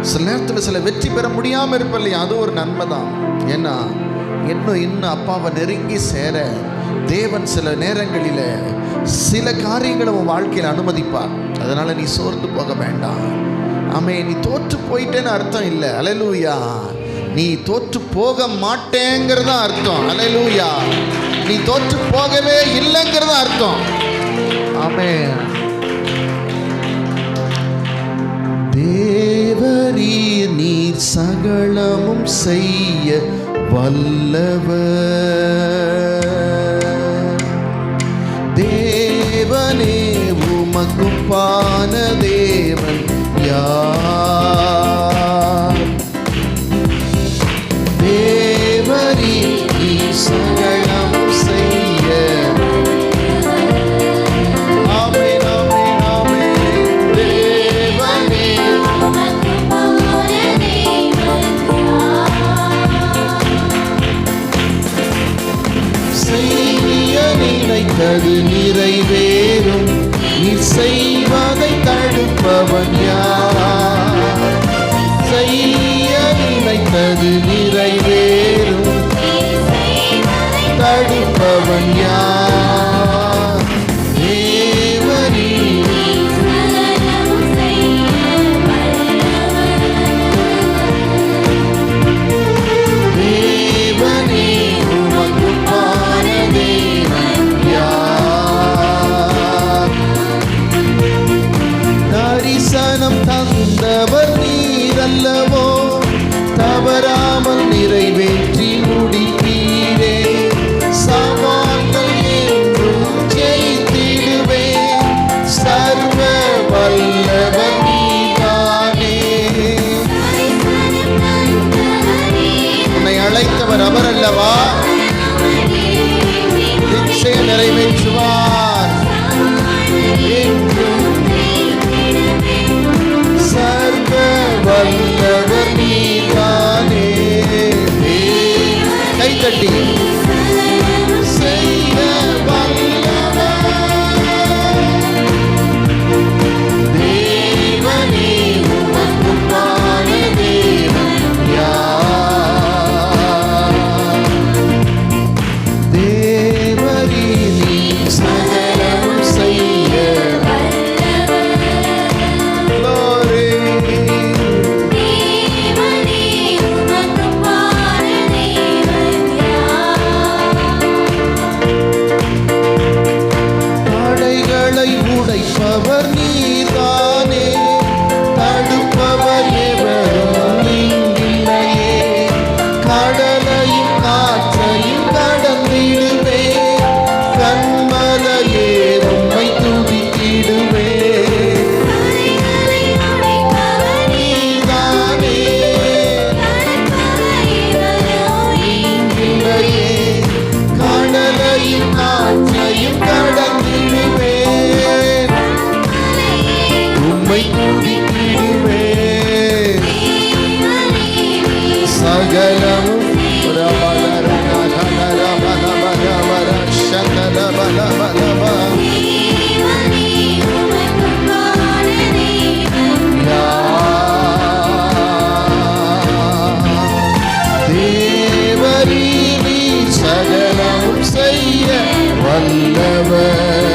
சில நேரத்தில் சில வெற்றி பெற முடியாமல் இருப்பில்லையா, அது ஒரு நன்மை தான். ஏன்னா இன்னும் அப்பாவை நெருங்கி சேர தேவன் சில நேரங்களில் சில காரியங்களை உன் வாழ்க்கையில் அனுமதிப்பார். அதனால நீ சோர்ந்து போக வேண்டாம். ஆமே, நீ தோற்று போயிட்டேன்னு அர்த்தம் இல்லை. அல்லேலூயா. நீ தோற்று போக மாட்டேங்கிறதா அர்த்தம். அல்லேலூயா. நீ தோற்று போகவே இல்லைங்கிறதா அர்த்தம். ஆமே. தேவரீர் நீர் சகலமும் செய்ய வல்லவர், தேவனே உமக்குப்பான தேவன் யார்? தேவரீர் நீர் சகலமும் செய்ய. ஆமென், ஆமென், ஆமென். தேவனே நினைத்தது நிறைவேறும். நீர் செய்வதை தடுப்பவன் யார்? செய்ய நினைத்தது நிறைவேறும். தடுப்பவன் யார்? தேவனே. தேவனே உமக்கு பாரதேவன் யார்? தரிசனம் தந்தவர் நீரல்லவோ, தவறாமல் நிறைவேற்றி முடித்தீரே. சவால்கள் என்றும் ஜெயித்திடுவே, சர்வ வல்லவர் நீதானே. உன்னை அழைத்தவர் அவர் அல்லவா? நிச்சயம் நிறைவேற்றுவார். என்றும் சர்வ வல்லவர் நீதானே. கைத்தட்டி செய்ய வல்லவர் தேவனே உமக்கு பாரதேவன் யார்? தேவரீ நீ சகலம் செய்ய glory. தடைகளை உடைப்பவர் நீதானே, தடுப்பவர் எவரும் இங்கில்லையே. கடலையும் காற்றையும் கடந்திடுவே, கண்மலையே உம்மை துதித்திடுவே. நீதானே இங்கில்லையே, கடலையும் காற்றையும் கடந்திடுவேன், உம்மை துதித்திடுவேன். சகலமும் தேவரீ நீ சகலமும் செய்ய வல்லவர்.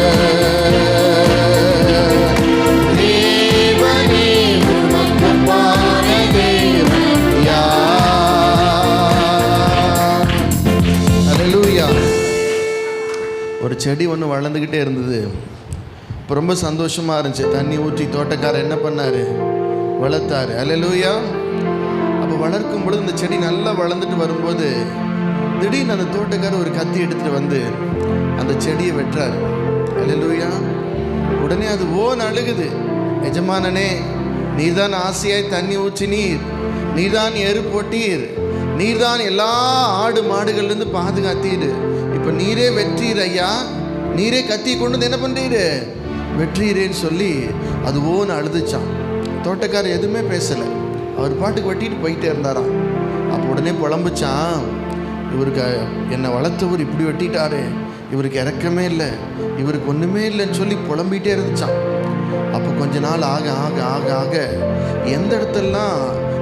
தேவனே உமக்கு பாரதேவன் யார்? அல்லேலூயா. ஒரு செடி ஒன்று வளர்ந்துக்கிட்டே இருந்தது. இப்போ ரொம்ப சந்தோஷமாக இருந்துச்சு. தண்ணி ஊற்றி தோட்டக்காரர் என்ன பண்ணார்? வளர்த்தார். அல்லேலூயா. அப்போ வளர்க்கும் பொழுது இந்த செடி நல்லா வளர்ந்துட்டு வரும்போது திடீர்னு அந்த தோட்டக்காரர் ஒரு கத்தி எடுத்துகிட்டு வந்து அந்த செடியை வெட்டுறாரு. அல்லேலூயா. உடனே அது ஓன் அழுகுது. எஜமானனே, நீர்தான் ஆசையாய் தண்ணி ஊற்றினீர், நீர்தான் எரு போட்டீர், நீர்தான் எல்லா ஆடு மாடுகள்லேருந்து பாதுகாத்தீர். இப்போ நீரே வெற்றீர் ஐயா, நீரே கத்தி கொண்டு வந்து என்ன பண்ணுறீரு? வெற்றீரேன்னு சொல்லி அது ஓன்னு அழுதுச்சான். தோட்டக்காரர் எதுவுமே பேசலை. அவர் பாட்டுக்கு வெட்டிட்டு போயிட்டே இருந்தாராம். அப்போ உடனே புலம்புச்சான், இவருக்கு என்னை வளர்த்தவர் இப்படி வெட்டிட்டாரு, இவருக்கு இறக்கமே இல்லை, இவருக்கு ஒன்றுமே இல்லைன்னு சொல்லி புலம்பிகிட்டே இருந்துச்சான். அப்போ கொஞ்ச நாள் ஆக ஆக ஆக ஆக எந்த இடத்துலலாம்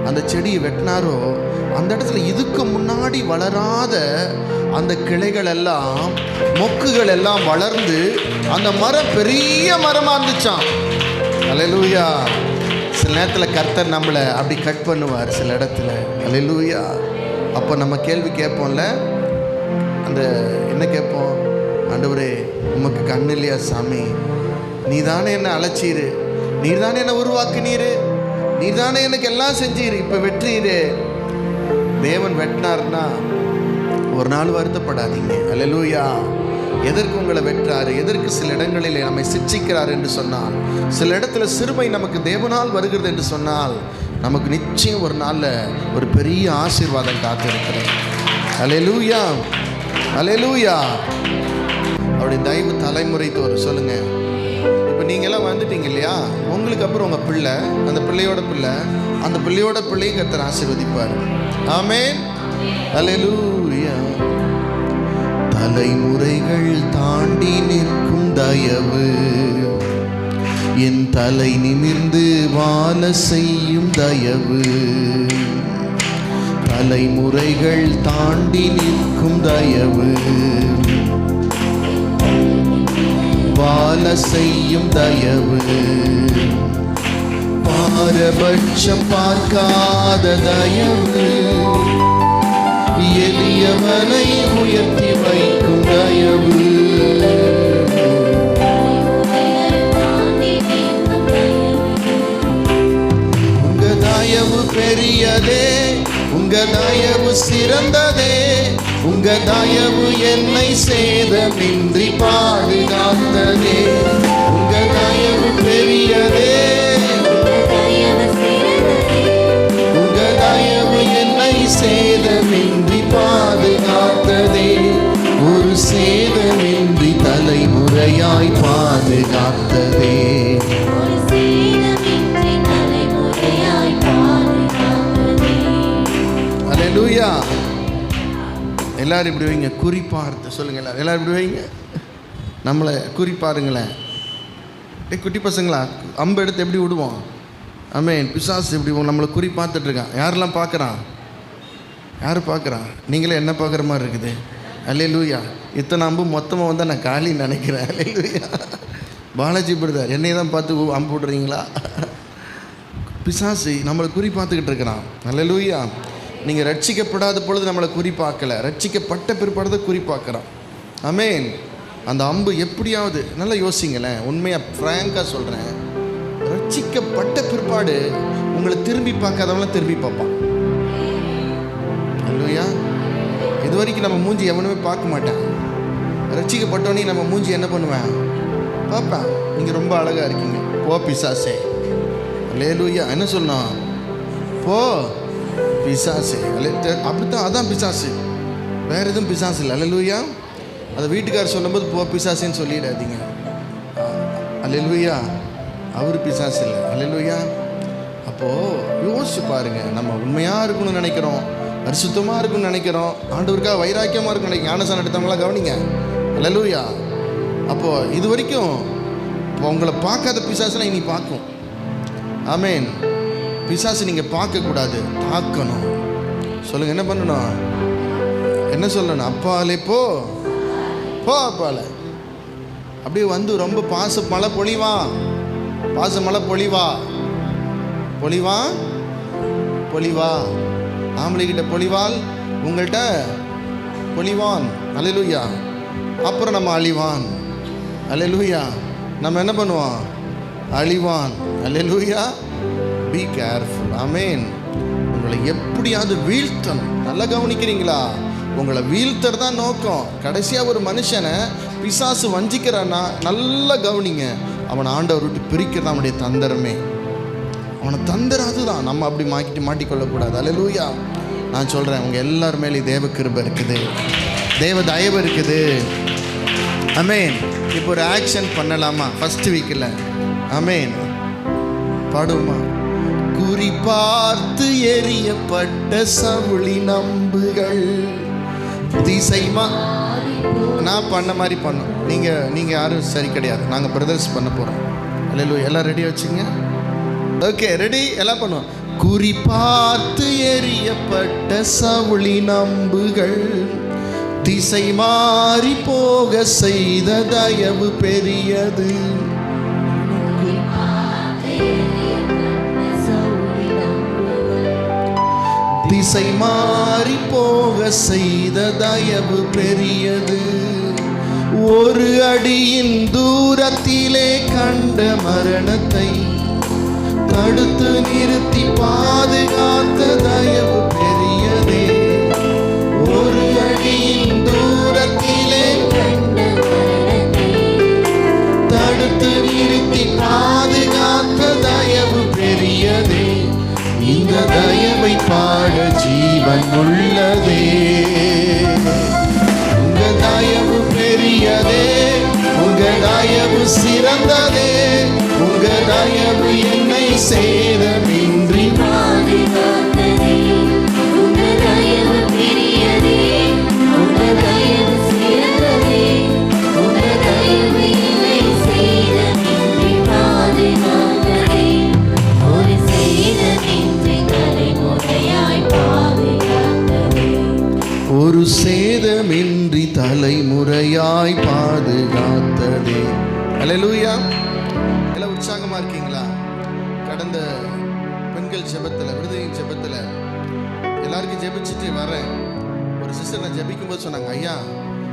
அந்த செடியை வெட்டினாரோ அந்த இடத்துல இதுக்கு முன்னாடி வளராத அந்த கிளைகள் எல்லாம் மொக்குகள் எல்லாம் வளர்ந்து அந்த மரம் பெரிய மரமாக இருந்துச்சான். அல்லேலூயா. சில நேரத்தில் கர்த்தர் நம்மளை அப்படி கட் பண்ணுவார் சில இடத்துல. அல்லேலூயா. அப்போ நம்ம கேள்வி கேட்போம்ல, அந்த என்ன கேட்போம்? ஆண்டவரே, உமக்கு கண்ணு இல்லையா சாமி? நீ தானே என்னை அழைச்சீரு, நீர் தானே என்னை உருவாக்குனீரு, நீர் தானே எனக்கு எல்லாம் செஞ்சீரு, இப்போ வெற்றீரு. தேவன் வெட்டினார்னா ஒரு நாள் வருத்தப்படாதீங்க. அல்லேலூயா. எதற்கு உங்களை வெற்றாரு, எதற்கு சில இடங்களில் நம்மை சிட்சிக்கிறார் என்று சொன்னால், சில இடத்துல சிறுமை நமக்கு தேவனால் வருகிறது என்று சொன்னால், நமக்கு நிச்சயம் ஒரு நாளில் ஒரு பெரிய ஆசீர்வாதம் காத்திருக்கிறது. அல்லேலூயா, அல்லேலூயா. அவருடைய தயவு தலைமுறை தோறும் சொல்லுங்க. இப்போ நீங்கள்லாம் வந்துட்டீங்க இல்லையா, உங்களுக்கு அப்புறம் உங்கள் பிள்ளை, அந்த பிள்ளையோட பிள்ளை, அந்த பிள்ளையோட பிள்ளையும் கர்த்தர் ஆசீர்வதிப்பார். ஆமென். அல்லேலூயா. தலைமுறைகள் தாண்டி நிற்கும் தயவு, என் தலை நிமிர்ந்து வாழ செய்யும் தயவு. தலைமுறைகள் தாண்டி நிற்கும் தயவு, வாழ செய்யும் தயவு. பாரபட்சம் பார்க்காத தயவு, எளியவனை உயர்த்தி வைக்கும் தயவு. உங்க தயவு பெரியதே, உங்க தயவு சிறந்ததே, உங்க தயவு என்னை சேதமின்றி பாதுகாத்ததே. உங்க தயவு பெரியதே, உங்க தயவு என்னை சேதமின்றி பாதுகாத்ததே. ஒரு சேதமின்றி தலைமுறையாய் பாதுகாத்ததே. அல்லேலூயா. எல்லாரும் இப்படி வைங்க, குறிப்பார்த்து சொல்லுங்க. எல்லாரும் இப்படி வைங்க, நம்மளை குறிப்பாருங்களேன். குட்டி பசங்களா, அம்பு எடுத்து எப்படி விடுவோம்? ஆமென். பிசாசு இப்படி நம்மளை குறி பார்த்துட்டு இருக்கான். யாரெல்லாம் பார்க்குறான்? யார் பார்க்குறான்? நீங்களே என்ன பார்க்குற மாதிரி இருக்குது. அல்லேலூயா. இத்தனை அம்பு மொத்தமாக வந்தால் நான் காலின்னு நினைக்கிறேன். அல்லேலூயா. பாலாஜி பிரதர் என்னை தான் பார்த்து அம்பு விடுறீங்களா? பிசாசு நம்மளை குறி பார்த்துக்கிட்டு இருக்கிறான். அல்லேலூயா. நீங்கள் ரட்சிக்கப்படாத பொழுது நம்மளை குறி பார்க்கல, ரட்சிக்கப்பட்ட பிற்பாடு குறி பார்க்குறான். ஆமென். அந்த அம்பு எப்படியாவது நல்லா யோசிங்களேன். உண்மையாக ஃப்ராங்காக சொல்கிறேன், ரட்சிக்கப்பட்ட பிற்பாடு உங்களை திரும்பி பார்க்காதவங்களாம் திரும்பி பார்ப்பான். அல்லேலூயா. இது வரைக்கும் நம்ம மூஞ்சி எவனுமே பார்க்க மாட்டேன். ரட்சிக்கப்பட்டவனே நம்ம மூஞ்சி என்ன பண்ணுவேன்? பார்ப்பேன். நீங்கள் ரொம்ப அழகாக இருக்கீங்க, போ பிசாசே. அல்லேலூயா. என்ன சொல்லணும்? போ பிசாசு. அப்படித்தான், அதான் பிசாசு, வேறு எதுவும் பிசாசு இல்லை. அல்லேலூயா. அதை வீட்டுக்காரர் சொல்லும்போது போ பிசாசுன்னு சொல்லிடாதீங்க. அல்லேலூயா. அவர் பிசாசு இல்லை. அல்லேலூயா. அப்போது யோசிச்சு பாருங்கள், நம்ம உண்மையாக இருக்கணும்னு நினைக்கிறோம், பரிசுத்தமாக இருக்குன்னு நினைக்கிறோம், ஆண்டவருக்காக வைராக்கியமாக இருக்குன்னு நினைக்கிறோம். ஞானஸ்நானம் எடுத்தவங்களாம் கவனிங்க. அல்லேலூயா. அப்போது இது வரைக்கும் இப்போ உங்களை பார்க்காத பிசாசுலாம் இனி பார்க்கும். ஆமென். பிசாசு நீங்கள் பார்க்கக்கூடாது, பார்க்கணும். சொல்லுங்கள், என்ன பண்ணணும்? என்ன சொல்லணும்? அப்பாலே போ, போ அப்பால. அப்படியே வந்து ரொம்ப பாச மழை பொழிவா, பாச மழை பொழிவா, பொழிவா பொழிவா. ஆம்பளைக்கிட்ட பொழிவாள், உங்கள்கிட்ட பொழிவான். அல்லேலூயா. அப்புறம் நம்ம அழிவான். அல்லேலூயா. நம்ம என்ன பண்ணுவோம்? அழிவான். அல்லேலூயா. Be careful. ஆமென். உங்களை எப்படியாவது வீழ்த்தணும். நல்லா கவனிக்கிறீங்களா? உங்களை வீழ்த்தர் தான் நோக்கம். கடைசியாக ஒரு மனுஷனை பிசாசு வஞ்சிக்கிறான்னா நல்லா கவனிங்க, அவனை ஆண்டவர் விட்டு பிரிக்கிறது அவனுடைய தந்திரமே. அவனை தந்திரம் அதுதான். நம்ம அப்படி மாட்டிக்கொள்ளக்கூடாது. அல்லேலூயா. நான் சொல்கிறேன், உங்கள் எல்லார் மேலேயும் தேவ கிருபை இருக்குது, தேவ தயவு இருக்குது. ஆமென். இப்போ ஒரு ஆக்ஷன் பண்ணலாமா? ஃபர்ஸ்ட் வீக்கில் ஆமென் பாடுமா? குறி பார்த்து எரியப்பட்ட சவுளி நம்புகள் திசைமா. நான் பண்ண மாதிரி பண்ணும். நீங்கள் யாரும் சரி கிடையாது. நாங்கள் பிரதர்ஸ் பண்ண போகிறோம். அல்லேலூயா. எல்லாம் ரெடி வச்சுங்க. Okay, ready? எல்லாம் பண்ணுவோம். குறி பார்த்து எரியப்பட்ட சவுளி நம்புகள் திசை மாறி போக செய்த தயவு பெரியது. திசை மாறி போக செய்த தயவு பெரியது. ஒரு அடியின் தூரத்திலே கண்ட மரணத்தை தடுத்து நிறுத்தி பாதுகாத்த தயவு பெரியதே. ஒரு அடியின் தூரத்திலே தடுத்து நிறுத்தி பாதுகாத்த தயவு பெரியதே. இந்த தயவை பாட ஜீவன் உள்ளதே. உங்க தயவு பெரியதே, உங்க தயவு சிறந்ததே, உங்க தயவு என்னை சேதமின்றி பாதுகாத்ததே. உங்க தயவு பெரியதே, உங்க தயவு சிறந்ததே, தலைமுறையாய் பாதுகாத்ததே. அல்லேலூயா. எல்லாம் உற்சாகமா இருக்கீங்களா? கடந்த பெண்கள் ஜெபத்தில், விடுதலையின் ஜெபத்தில் எல்லாருக்கும் ஜெபிச்சுட்டு வரேன். ஒரு சிஸ்டர் நான் ஜெபிக்கும் போது சொன்னாங்க, ஐயா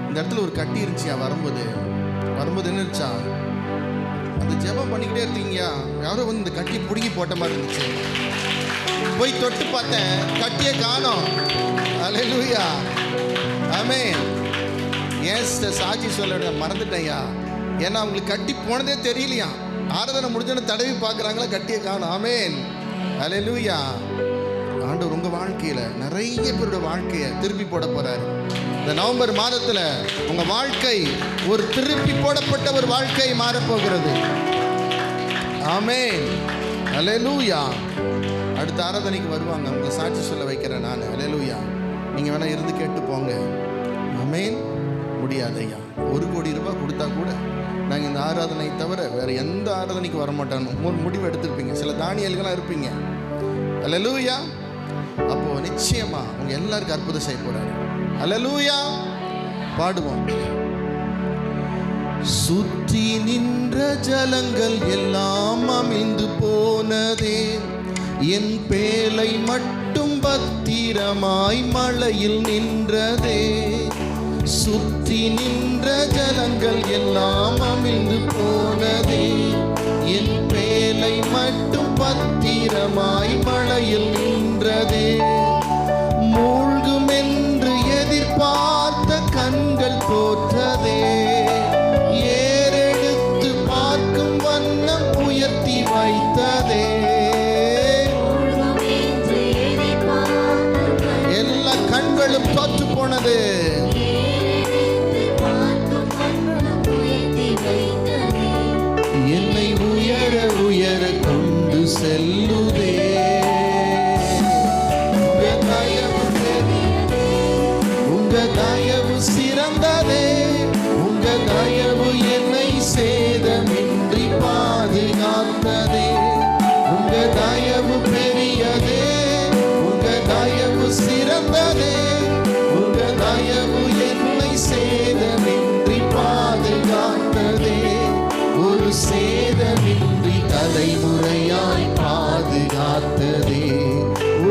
இந்த இடத்துல ஒரு கட்டி இருந்துச்சியா, வரும்போது என்ன இருந்துச்சா, அந்த ஜெபம் பண்ணிக்கிட்டே இருக்கீங்கயா, யாரோ வந்து இந்த கட்டி பிடுங்கி போட்ட மாதிரி இருந்துச்சு. போய் தொட்டு பார்த்தேன், கட்டியை காணோம். அல்லேலூயா. ஆமென். ஏன் சாட்சி சொல்ல மறந்துட்டேன்யா, ஏன்னா அவங்களுக்கு கட்டி போனதே தெரியலையா. ஆராதனை முடிஞ்சோன்னு தடவி பார்க்குறாங்களா, கட்டியை காணும். ஆமென். அல்லேலூயா. ஆண்டவர் உங்கள் வாழ்க்கையில் நிறைய பேரோட வாழ்க்கையை திருப்பி போட போகிறார். இந்த நவம்பர் மாதத்தில் உங்கள் வாழ்க்கை ஒரு திருப்பி போடப்பட்ட ஒரு வாழ்க்கை மாறப்போகிறது. ஆமென். அல்லேலூயா. அடுத்த ஆராதனைக்கு வருவாங்க, உங்களை சாட்சி சொல்ல வைக்கிறேன் நான். அல்லேலூயா. நீங்கள் வேணால் இருந்து கேட்டு போங்க. ஆமென். முடியாதையா, 1 கோடி ரூபாய் கொடுத்தா கூட நாங்கள் இந்த ஆராதனை தவிர வேறு எந்த ஆராதனைக்கு வரமாட்டானோ ஒரு முடிவு எடுத்திருப்பீங்க. சில தானியல்களாக இருப்பீங்க. அல்லேலூயா. அப்போது நிச்சயமாக உங்கள் எல்லாருக்கும் அற்புதம் செய்ய போகிறாரு. அல்லேலூயா. பாடுவோம். சுற்றி நின்ற ஜலங்கள் எல்லாம் அமிழ்ந்து போனதே, என் பேலை மட்டும் பத்திரமாய் மழையில் நின்றதே. சுற்றி நின்ற ஜலங்கள் எல்லாம் அமிழ்ந்து போனதே, என் பேலை மட்டும் பத்திரமாய் மழையில் நின்றதே. மூழ்கும் என்று எதிர்பார்த்த கண்கள் தோற்றதே, ஏறெடுத்து பார்க்கும் வண்ணம் உயர்த்தி வைத்ததே. எல்லா கண்களும் தோற்று போனது. என்னை உயர உயர கொண்டு செல்லுதே. உங்க தயவு சிறந்ததே, உங்க தயவு என்னை சேதமின்றி பாதுகாத்ததே. உங்க தயவு பெரியதே, உங்க தயவு சிறந்ததே, உங்க தயவு என்னை சேதமின்றி பாதுகாத்ததே. ஒரு சேதமின்றி தலைமுறையாய் பாதுகாத்ததே,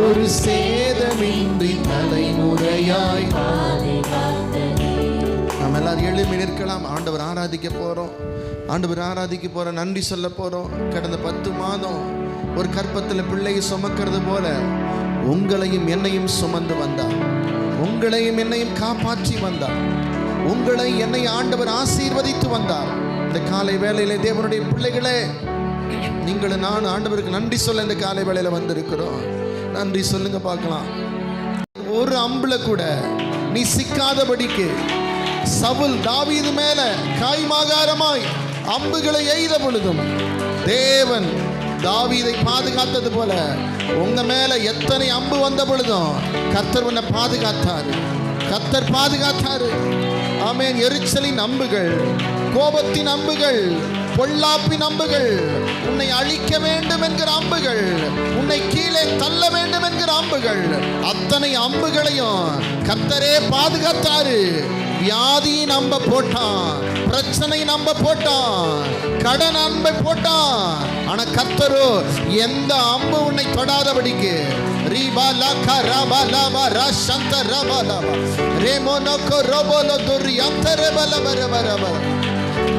ஒரு சேதமின்றி தலைமுறையாய் பாதுகாத்ததே. நாம் எல்லாரும் எழுப்பி நிற்கலாம். ஆண்டவர் ஆராதிக்க போகிறோம். ஆண்டவர் ஆராதிக்க போகிறோம். நன்றி சொல்ல போகிறோம். கடந்த 10 மாதம் ஒரு கற்பத்தில் பிள்ளையை சுமக்கிறது போல உங்களையும் என்னையும் சுமந்து வந்தார். உங்களையும் என்னையும் காப்பாற்றி வந்தார். உங்களை என்னை ஆண்டவர் ஆசீர்வதித்து வந்தார். இந்த காலை வேளையிலே தேவனுடைய பிள்ளைகளே, நீங்களும் நான் ஆண்டவருக்கு நன்றி சொல்ல இந்த காலை வேளையில வந்திருக்கிறோம். நன்றி சொல்லுங்க பார்க்கலாம். ஒரு அம்புல கூட நீ சிக்காதபடிக்கு சவுல் தாவீது மேல காய்மாகாரமாய் அம்புகளை எய்த பொழுதும் தேவன் தாவீதை பாதுகாத்தது போல உங்க மேல எத்தனை அம்பு வந்த பொழுதும் கர்த்தர் உன்னை பாதுகாத்தாரு. கர்த்தர் பாதுகாத்தாரு. ஆமென். எரிச்சலின் அம்புகள், கோபத்தின் அம்புகள், பொல்லாப்பின் அம்புகள், உன்னை அழிக்க வேண்டும் என்கிற அம்புகள், உன்னை கீழே தள்ள வேண்டும் என்கிற அம்புகள், அத்தனை அம்புகளையும் கர்த்தரே பாதுகாத்தாரு. வியாதி நம்ப போட்டான், பிரச்சனை நம்ப போட்டான், கடன் அம்பை போட்டான். ஆனா கர்த்தரோ எந்த அம்பு உன்னை தொடாதபடிக்கு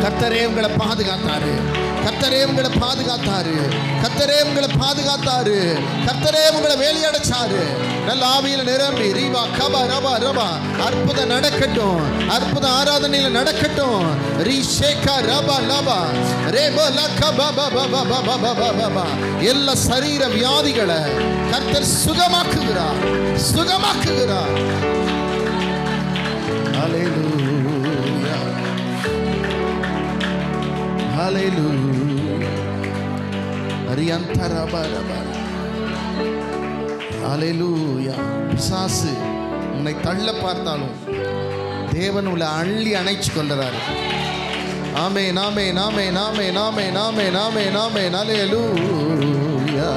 கர்த்தரே உங்களை பாதுகாத்தாரு. கர்த்தரே உங்களை பாதுகாத்தாரு. கர்த்தரே உங்களை பாதுகாத்தாரு. கர்த்தரே உங்களை வேலையடைச்சாரு. நல்ல ஆவியில நிரம்பி ரீவா கபா ரபா ரபா அற்புதம் நடக்கட்டும். அற்புத ஆராதனையில நடக்கட்டும். ரீஷேகா ரபா லபா ரேபோ லக்கா பபா பபா பபா பபா பபா எல்லா சரீர வியாதிகளை கர்த்தர் சுகமாக்குகிறார். சுகமாக்குகிறார். ஹல்லேலூயா. ஹல்லேலூயா. அரியந்தரபரபர. ஹல்லேலூயா. பிசாசு உன்னை தள்ள பார்த்தாலும் தேவன் உங்களை அள்ளி அணைச்சு கொள்றாரு. ஆமென் ஆமென் ஆமென் ஆமென் ஆமென் ஆமென் ஆமென் ஆமென். ஹல்லேலூயா.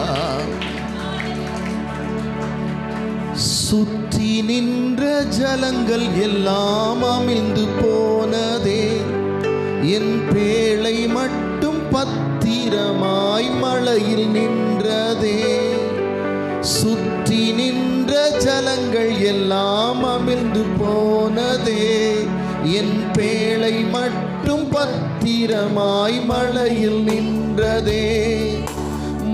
சுற்றி நின்ற ஜலங்கள் எல்லாம் அமிழ்ந்து போனதே, என் பேழை மட்டும் பத்திரமாய் மழையில் நின்றதே. சுற்றி நின்ற ஜலங்கள் எல்லாம் அமிழ்ந்து போனதே, என் பேழை மட்டும் பத்திரமாய் மழையில் நின்றதே.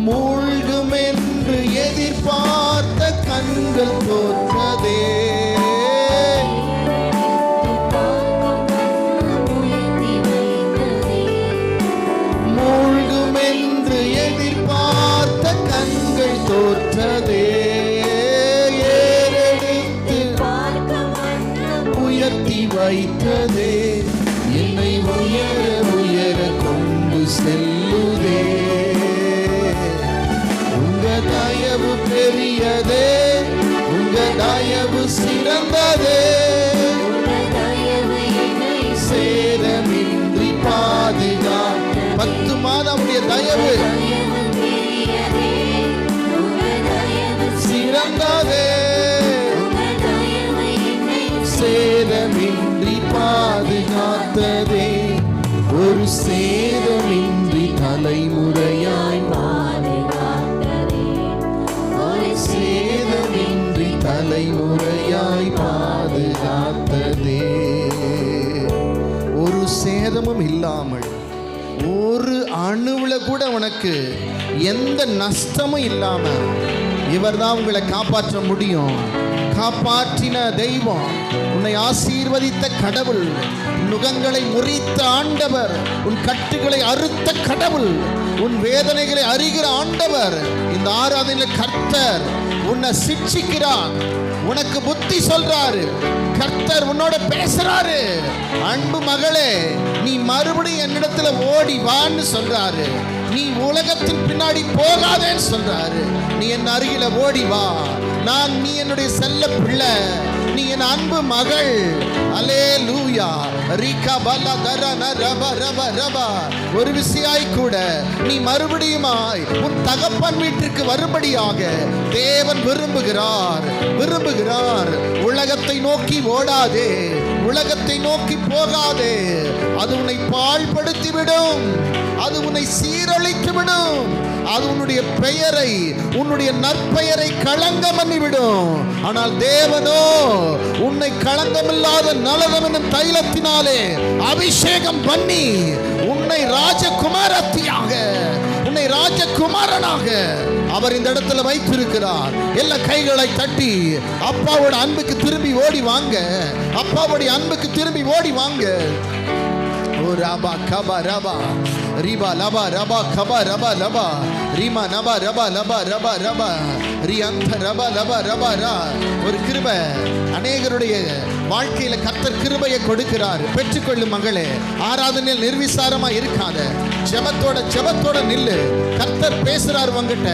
மூழ்கும் என்று எதிர்பார்த்த கண்கள் தோற்றதே, மூழ்கும் என்று எதிர்பார்த்த கண்கள் தோற்றதே. ஏறெடுத்து உயர்த்தி வைத்ததே, என்னை உயர உயர கொண்டு செல்லுதே. உங்க தயவு பெரியதே, உங்க தயவு சிறந்ததே, சேதமின்றி பாதுகாக்க. 10 மாதம் தயவு சிறந்ததே, சேதமின்றி பாதுகாத்ததே. ஒரு சேதமின்றி தலைமுறையாய் பாதுகாத்ததே, ஒரு சேதமின்றி தலைமுறையாய் பாதுகாத்ததே. ஒரு சேதமும் இல்லாமல், ஒரு அணுவுல கூட உனக்கு எந்த நஷ்டமும் இல்லாம இவர்தான் உங்களை காப்பாற்ற முடியும். காப்பாற்றின தெய்வம், உன்னை ஆசீர்வதித்த கடவுள், நுகங்களை முறித்த ஆண்டவர், உன் கட்டுகளை அறுத்த கடவுள், உன் வேதனைகளை அறிகிற ஆண்டவர். இந்த ஆராதனையில் கர்த்தர் உன்னை சிட்சிக்கிறார், உனக்கு புத்தி சொல்றாரு, கர்த்தர் உன்னோட பேசுறாரு. அன்பு மகளே, நீ மறுபடியும் என்னிடத்துல ஓடி வான்னு சொல்றாரு. நீ உலகத்தின் பின்னாடி போகாதேன்னு சொல்றாரு. நீ என் அருகில ஓடி வா, நீ என்னுடைய செல்ல பிள்ளை, நீ என் அன்பு மகள். அல்லேலூயா. ரீகா பலா தரன ரப ரப ரப. ஒரு விசியாய் கூட நீ மறுபடியுமாய் உன் தகப்பன் வீட்டிற்கு வரும்படியாக தேவன் விரும்புகிறார். உலகத்தை நோக்கி ஓடாதே, உலகத்தை நோக்கி போகாதே. அது உன்னை பாழ்படுத்தி விடும், அது உன்னை சீரழித்து விடும், அது உன்னுடைய பெயரை, உன்னுடைய நற்பெயரை களங்கம் பண்ணிவிடும். ஆனால் தேவனோ உன்னை களங்கமில்லாத நலதம் என்னும் தைலத்தினாலே அபிஷேகம் பண்ணி உன்னை ராஜகுமாரத்தியாக, உன்னை ராஜகுமாரனாக அவர் இந்த இடத்துல வைத்திருக்கிறார். எல்லா கைகளை தட்டி அப்பாவோட அன்புக்கு திரும்பி ஓடி வாங்க, அப்பாவுடைய அன்புக்கு திரும்பி ஓடி வாங்க. ஓ ரபா கபா ரபா ரிபா லபா ரபா கபா ரபா லபா ரிமா நபா ரபா லபா ரபா ரபா ரியந்த ரபா லபா ரபா ரா. ஒரு கிருபை அநேகருடைய வாழ்க்கையில கர்த்தர் கிருபையை கொடுக்கிறார். பெற்றுக்கொள்ளும் மகளே, ஆராதனையில் நிர்விசாரமா இருக்காத, ஜெபத்தோட நில்லு. கர்த்தர் பேசுறார் உன்கிட்ட,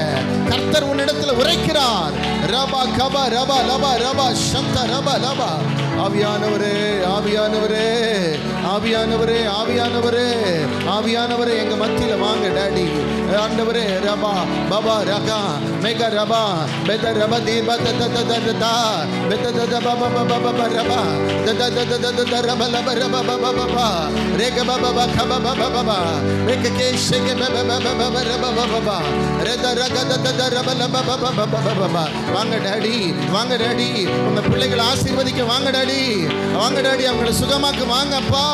கர்த்தர் உன்னிடத்துல உரைக்கிறார். ரபா கபா ரபா லபா ரபா சந்த ரபா லபா. ஆவியானவரே, ஆவியானவரே, ஆவியானவரே, ஆவியானவரே, ஆவியானவரே எங்க மத்தியில வாங்க டாடி. ஆண்டவரே ரபா பாபா ரகா மேகா ரபா பெத ரபா தீபா தத தத தத பெத தத பாபா பாபா பாபா ரபா தத தத தத ரபா லபா ரபா பாபா பாபா ரேக பாபா பாபா கபா பாபா பாபா ரேக கேஷக பாபா பாபா பாபா ரபா பாபா ரேத ரக தத ரபா லபா பாபா பாபா பாபா. வாங்க டாடி, வாங்க டாடி, உங்க பிள்ளைகளை ஆசீர்வதிக்க வாங்க டாடி, வாங்க டாடி, அவங்களை சுகமாக்க வாங்க அப்பா.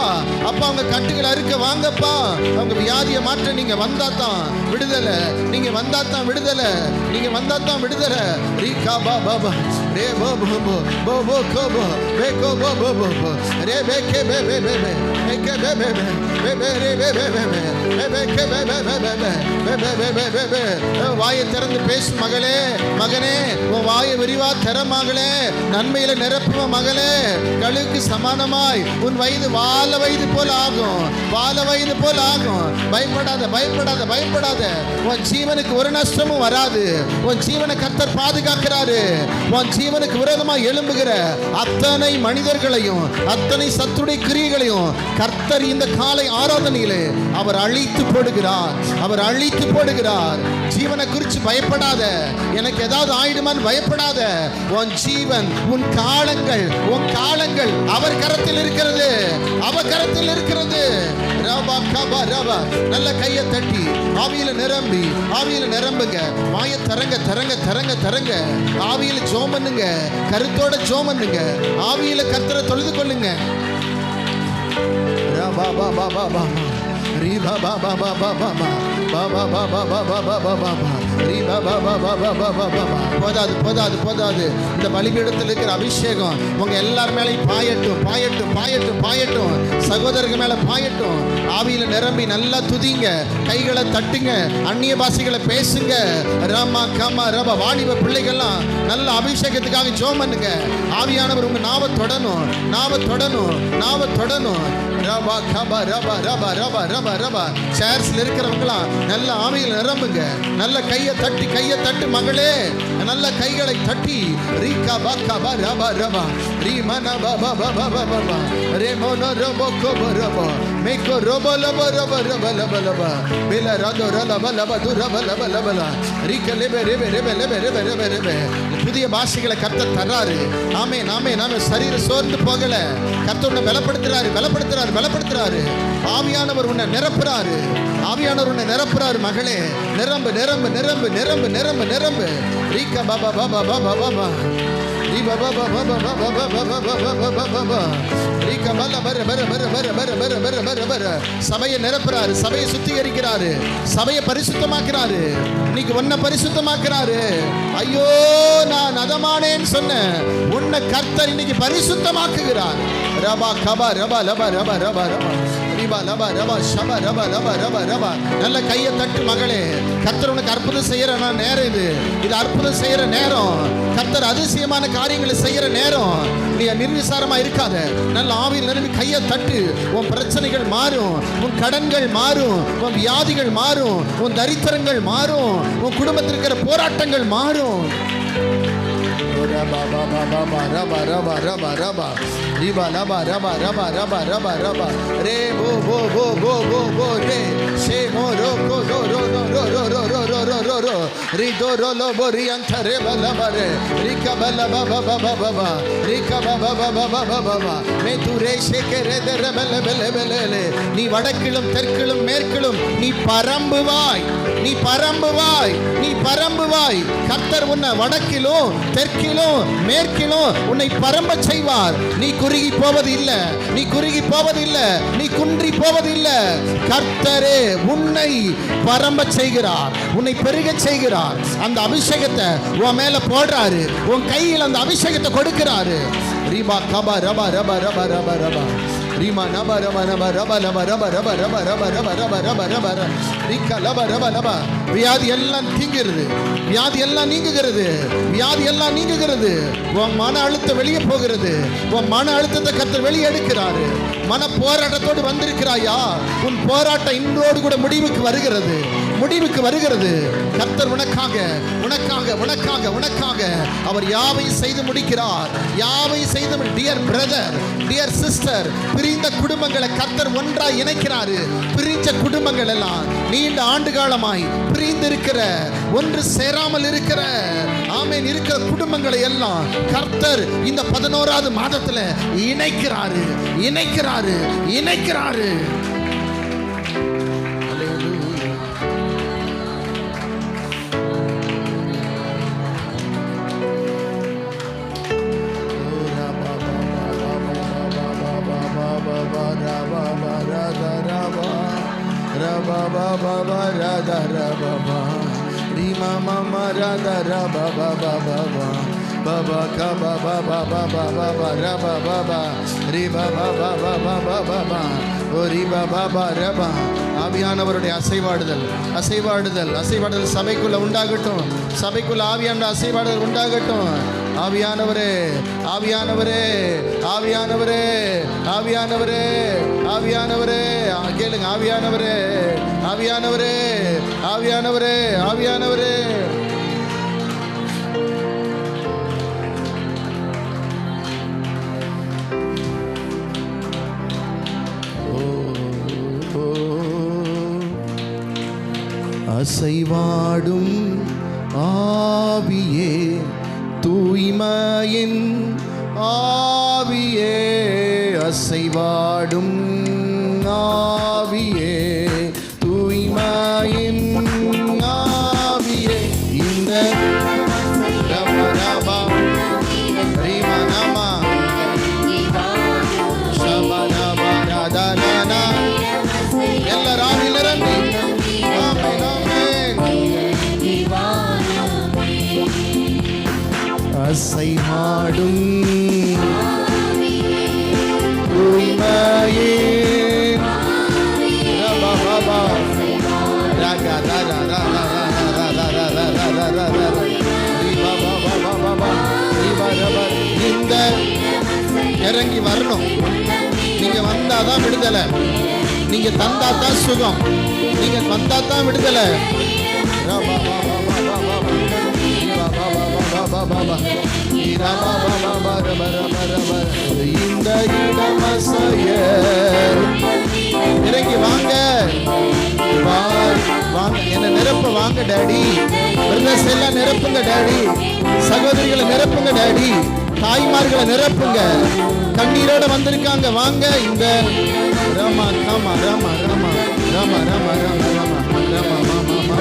அப்பா அவங்க கட்டுகளை அறுக்க வாங்கப்பா. அவங்க வியாதியை மாற்ற நீங்க வந்தாதான் விடுதலை, நீங்க வந்தாதான் விடுதலை, நீங்க வந்தாதான் விடுதலை. ரீகா பாபா ரே போ போ போ போ போ கோ போ பே கோ போ போ போ போ ரே பே கே பே பே பே பே பே கே பே பே பே பே பே ரே பே பே பே பே பே கே பே பே பே பே பே பே பே பே பே பே. வாயை திறந்து பேசு மகளே, மகனே, உன் வாயை விரிவா திற மகளே. நன்மையில நிரப்புவ மகளே. கழுக்கு சமானமாய் உன் வயது வாழ வயது போல ஆகும், வாழ வயது போல ஆகும். பயப்படாத, பயப்படாத, பயப்படாத. உன் ஜீவனுக்கு ஒரு நஷ்டமும் வராது. உன் ஜீவனை கர்த்தர் பாதுகாக்கிறாரு. உன் ஜீவனுக்கு விரோதமாக எழும்புகிற அத்தனை மனிதர்களையும் அத்தனை சத்துடைய கிரியைகளையும் கர்த்தர் இந்த காலை ஆராதனையிலே அவர் அழித்து போடுகிறார். அவர் அழித்து போடுகிறார். ஜீவனை குறித்து பயப்படாத, எனக்கு ஏதாவது ஆயிடுமான்னு பயப்படாத. உன் ஜீவன், உன் காலங்கள் அவர் கரத்தில் இருக்கிறது. அவர் கரத்தில் இருக்கிறது. ரபா கபா ரபா. நல்ல கையை தட்டி ஆவியில நிரம்புங்க. வாயை தரங்க தரங்க தரங்க தரங்க. ஆவியில ஜெபம் பண்ணுங்க, கருத்தோட ஜெபம் பண்ணுங்க. ஆவியில கர்த்தரை தொழுது கொள்ளுங்க. ரபா பா பா பா பா ரீ பா பா பா பா பா பா பா பா பா பா பா பா பா பா பா பா ரீ பா பா பா பா பா பா பா பா. போதாது போதாது போதாது. இந்த பலிபீடத்தில் இருக்கிற அபிஷேகம் உங்க எல்லார் மேலேயும் பாயட்டும் பாயட்டும் பாயட்டும் பாயட்டும். சகோதரர்கள் மேல பாயட்டும். ஆவியில நிரம்பி நல்லா துதிங்க, கைகளை தட்டுங்க, அந்நிய பாஷைகளை பேசுங்க. ரமா கமா ரபா. வாலிப பிள்ளைகள்லாம் நல்ல அபிஷேகத்துக்காக ஜெபம் பண்ணுங்க. ஆவியானவர் உங்க நாவை தொடணும், நாவை தொடணும், நாவை தொடணும். ரபா கபா ரபா ரபா ரபா ரபா ரபா. சேர்ஸ்ல இருக்கிறவங்களாம் நல்ல ஆவியில் நிரம்புங்க. நல்ல கையை தட்டி மகளே, நல்ல கைகளை தட்டி. ரீகா பா கபா ரபா ரபா ரீ மன பா பா பா பா பா பா ரே மோனோ ரபோ கோபோ ரபோ மேகோ ரபோ லபோ ரபோ ரபோ லபோ லபோ பில ரதோ ரலபோ லபோ து ரபோ லபோ லபோ லா ரீக லெபே ரெபே ரெபே லெபே ரெபே ரெபே ரெபே. புதிய பாஷைகளை கர்த்தர் தர்றாரு. ஆமென் ஆமென் ஆமென். சரீரம் சோர்ந்து போகல. கர்த்தர் உன்னை பலப்படுத்துறாரு. ஆவியானவர் உன்னை நிரப்புறாரு. மகளே, நிரம்பு நிரம்பு நிரம்பு நிரம்பு நிரம்பு நிரம்பு. ரீகா பாபா பாபா பாபா பாபா ரீ பாபா பாபா பாபா பாபா பாபா பாபா பாபா ரீகா பல பர பர பர பர பர பர பர பர பர. சபையை நிரப்புறாரு, சபையை சுத்திகரிக்கிறாரு, சபையை பரிசுத்தமாக்குறாரு. இன்னைக்கு உன்னை பரிசுத்தமாக்குறாரு. ஐயோ நான் அதமானேன்னு சொன்ன உன்னை கர்த்தர் இன்னைக்கு பரிசுத்தமாக்குகிறார். ரபா கபா ரபா லபா ரபா ரபா ரபா ரபா லபா ரபா ஷபா ரபா ரபா ரபா ரபா. நல்ல கையை தட்டு மகளே. கர்த்தர் உனக்கு அற்புதம் செய்யற நேரம் இது அற்புதம் செய்யற நேரம். கர்த்தர் அதிசயமான காரியங்களை செய்யற நேரம். நீ நிர்விசாரமா இருக்காத. நல்ல ஆவியில் நிரம்பி கையை தட்டு. உன் பிரச்சனைகள் மாறும், உன் கடன்கள் மாறும், உன் வியாதிகள் மாறும், உன் தரித்திரங்கள் மாறும், உன் குடும்பத்தில் இருக்கிற போராட்டங்கள் மாறும். ரபா ரபா ரபா ரபா ரபா ரபா ரபா ரபா ரபா ரபா ரபா ரபா ரபா ரபா ரே போ போ போ போ போ போ ரே ஷே மோ ரோ கோ ரோ ரோ ரோ ரோ ரோ ரோ ரோ ரோ ரோ ரோ ரோ ரி தோ ரோ லோ போ ரி அந்த ரே பல பரே ரி க பல பா பா பா பா பா பா ரி க பா பா பா பா பா பா பா பா மே து ரே ஷே கே ரே த ரே பல பல பல லே. நீ வடக்கிலும் தெற்கிலும் மேற்கிலும் நீ பரம்புவாய், நீ பரம்புவாய், நீ பரம்புவாய். கர்த்தர் உன்னை வடக்கிலும் தெற்கிலும் மேற்கிலும் உன்னை பரம்ப செய்வார். நீ குறுகி போவது இல்ல, நீ குறுகி போவது இல்ல, நீ குன்றி போவது இல்ல. கர்த்தரே உன்னை பரம்ப செய்கிறார், உன்னை பெருக செய்கிறார். அந்த அபிஷேகத்தை உன் மேல போடுறாரு, உன் கையில் அந்த அபிஷேகத்தை கொடுக்கிறாரு. ரீபா கபா ரபா ரபா ரபா ரபா ரபா ரீமா நபா ரபா ரபா ரபா ரபா ரபா ரபா ரபா ரபா ரபா ரபா ரபா ரபா ரீகா லபா ரபா ரபா. வியாதி எல்லாம் நீங்குகிறது, வியாதி எல்லாம் நீங்குகிறது, வியாதி எல்லாம் நீங்குகிறது. உன் மன அழுத்தம் வெளியே போகிறது. உன் மன அழுத்தத்தை கர்த்தர் வெளியே எடுக்கிறாரு. மன போராட்டத்தோடு வந்திருக்கிறாயா? உன் போராட்டம் இன்றோடு கூட முடிவுக்கு வருகிறது, முடிவுக்கு வருகிறது. கர்த்தர் உனக்காக உனக்காக உனக்காக உனக்காக அவர் யாவை செய்து முடிக்கிறார், யாவை செய்து. டியர் பிரதர், டியர் சிஸ்டர், பிரிந்த குடும்பங்களை கர்த்தர் ஒன்றாய் இணைக்கிறாரு. பிரிஞ்ச குடும்பங்கள் எல்லாம் நீண்ட ஆண்டு காலமாய் பிரிந்து இருக்கிற, ஒன்று சேராமல் இருக்கிற, ஆமென், இருக்கிற குடும்பங்களை எல்லாம் கர்த்தர் இந்த 11வது மாதத்துல இணைக்கிறாரு, இணைக்கிறாரு, இணைக்கிறாரு. ஆவியானவருடைய அசைவாடுதல், அசைவாடுதல், அசைவாடுதல் சபைக்குள்ள உண்டாகட்டும், சபைக்குள்ள ஆவியான அசைவாடுதல் உண்டாகட்டும். ஆவியானவரே, ஆவியானவரே, ஆவியானவரே, ஆவியானவரே, ஆவியானவரே, கேளுங்க. ஆவியானவரே, ஆவியானவரே, ஆவியானவரே, ஆவியானவரே. அசைவாடும் ஆவியே, தூய்மையின் ஆவியே, அசைவாடும் ஆவியே, தூய்மையின் ஆவியே, இந்த எல்லாரும் நிரம்பி அசைவாடும் தூய்மையே, இந்த இறங்கி வரணும். நீங்க வந்தாதான் விடுதலை, நீங்க தந்தாதான் சுகம், நீங்க வந்தாதான் விடுதலை. இந்த இடமசைய இறங்கி வாங்க, வாங்க என்ன நிரப்ப வாங்க டாடி. பிரதர்ஸ் எல்லாம் நிரப்புங்க டாடி, சகோதரிகளை நிரப்புங்க டாடி, தாய்மார்களை நிரப்புங்க. கண்ணீரோட வந்திருக்காங்க, வாங்க. இந்த ராமா ராமா ராமா ராமா ராமா ராமா ராமா ராமா ராமா மாமா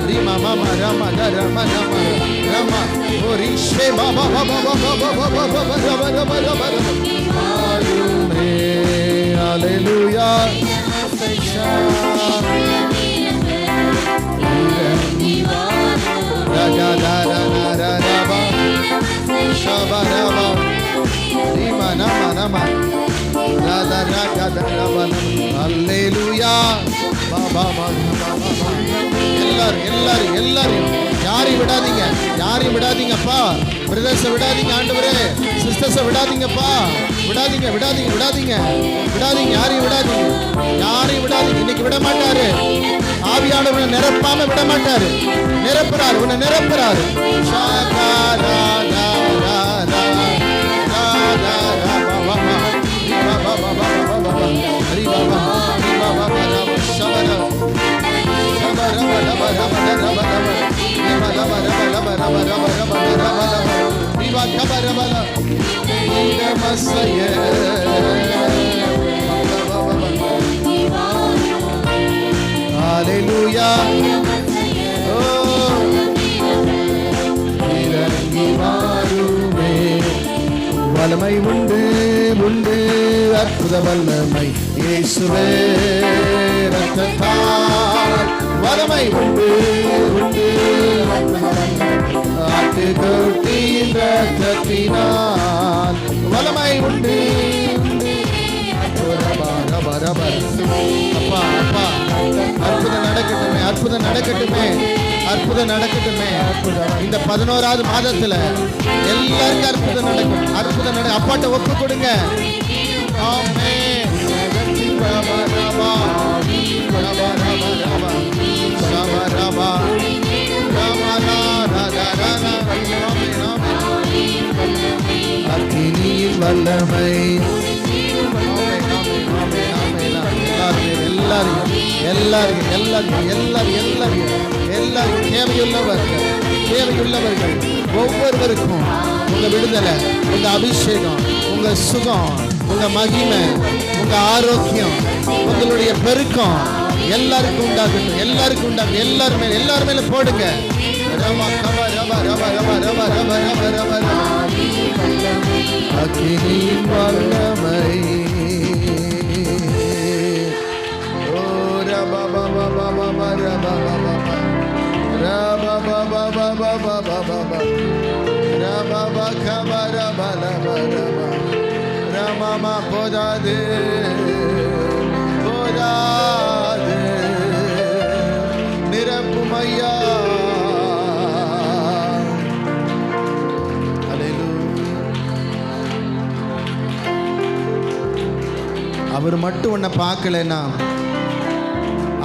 ரீமா மாமா ராமா ராமா ராமா ராமா ஓ ரிஷே பாபா பாபா பாபா பாபா பாபா ராமா ராமா ராமா ஹalleluya raga dara raba shaba raba rima nama nama rada raga raba hallelujah baba baba எல்லாரும் எல்லாரும் யாரையும் விடாதீங்க, யாரையும் விடாதீங்கப்பா. பிரதர்ஸை விடாதீங்க ஆண்டவரே, சிஸ்டர்ஸை விடாதீங்கப்பா, விடாதீங்க விடாதீங்க விடாதீங்க விடாதீங்க, யாரையும் விடாதீங்க, யாரையும் விடாதீங்க. இன்னைக்கு விட மாட்டாரு ஆவியானவரை, நிரப்பாம விட மாட்டாரு. நிரப்புறாரு, உன்னை நிரப்புறாரு. Hallelujah. வல்லமை உண்டு உண்டு, அற்புத வல்லமை இயேசுவே ரத்தத்தால். வல்லமை உண்டு உண்டு, ஆட்டுக்குட்டியின் ரத்தத்தினால். வல்லமை உண்டு உண்டு. அப்பா அப்பா, அற்புதம் நடக்கட்டுமே, அற்புதம் நடக்கட்டுமே, அற்புதம் நடக்கட்டுமே. இந்த 11வது மாதத்துல எல்லாருக்கும் அற்புதம் நடக்கும், அற்புதம் நட. அப்பாட்ட ஒப்பு கொடுங்க. அக்கினியின் வல்லமை எல்லாரையும் எல்லாரையும் எல்லாரையும் எல்லாரையும் எல்லாரையும் எல்லாரையும் தேவையுள்ளவர்கள் தேவையுள்ளவர்கள் ஒவ்வொருவருக்கும் உங்க விடுதலை, உங்க அபிஷேகம், உங்க சுகம், உங்க மகிமை, உங்க ஆரோக்கியம், உங்களுடைய பெருக்கம் எல்லாருக்கும் உண்டாகட்டும், எல்லாருக்கும் உண்டாகட்டும். எல்லாருமே எல்லாருமே போடுங்க. ரமா கபா ரபா ரபா ரபா ரபா ரபா ரபா ரபா ரபா. அக்கினியின் வல்லமை ஓ ரபா பபா பபா ரபா பபா ரபா பபா பபா பபா பபா ரபா பபா கபா ரபா ரபா ரபா ரமா போதாது போதாது நிரப்பும் ஐயா. அவர் மட்டும் உன்னை பார்க்கலன்னா,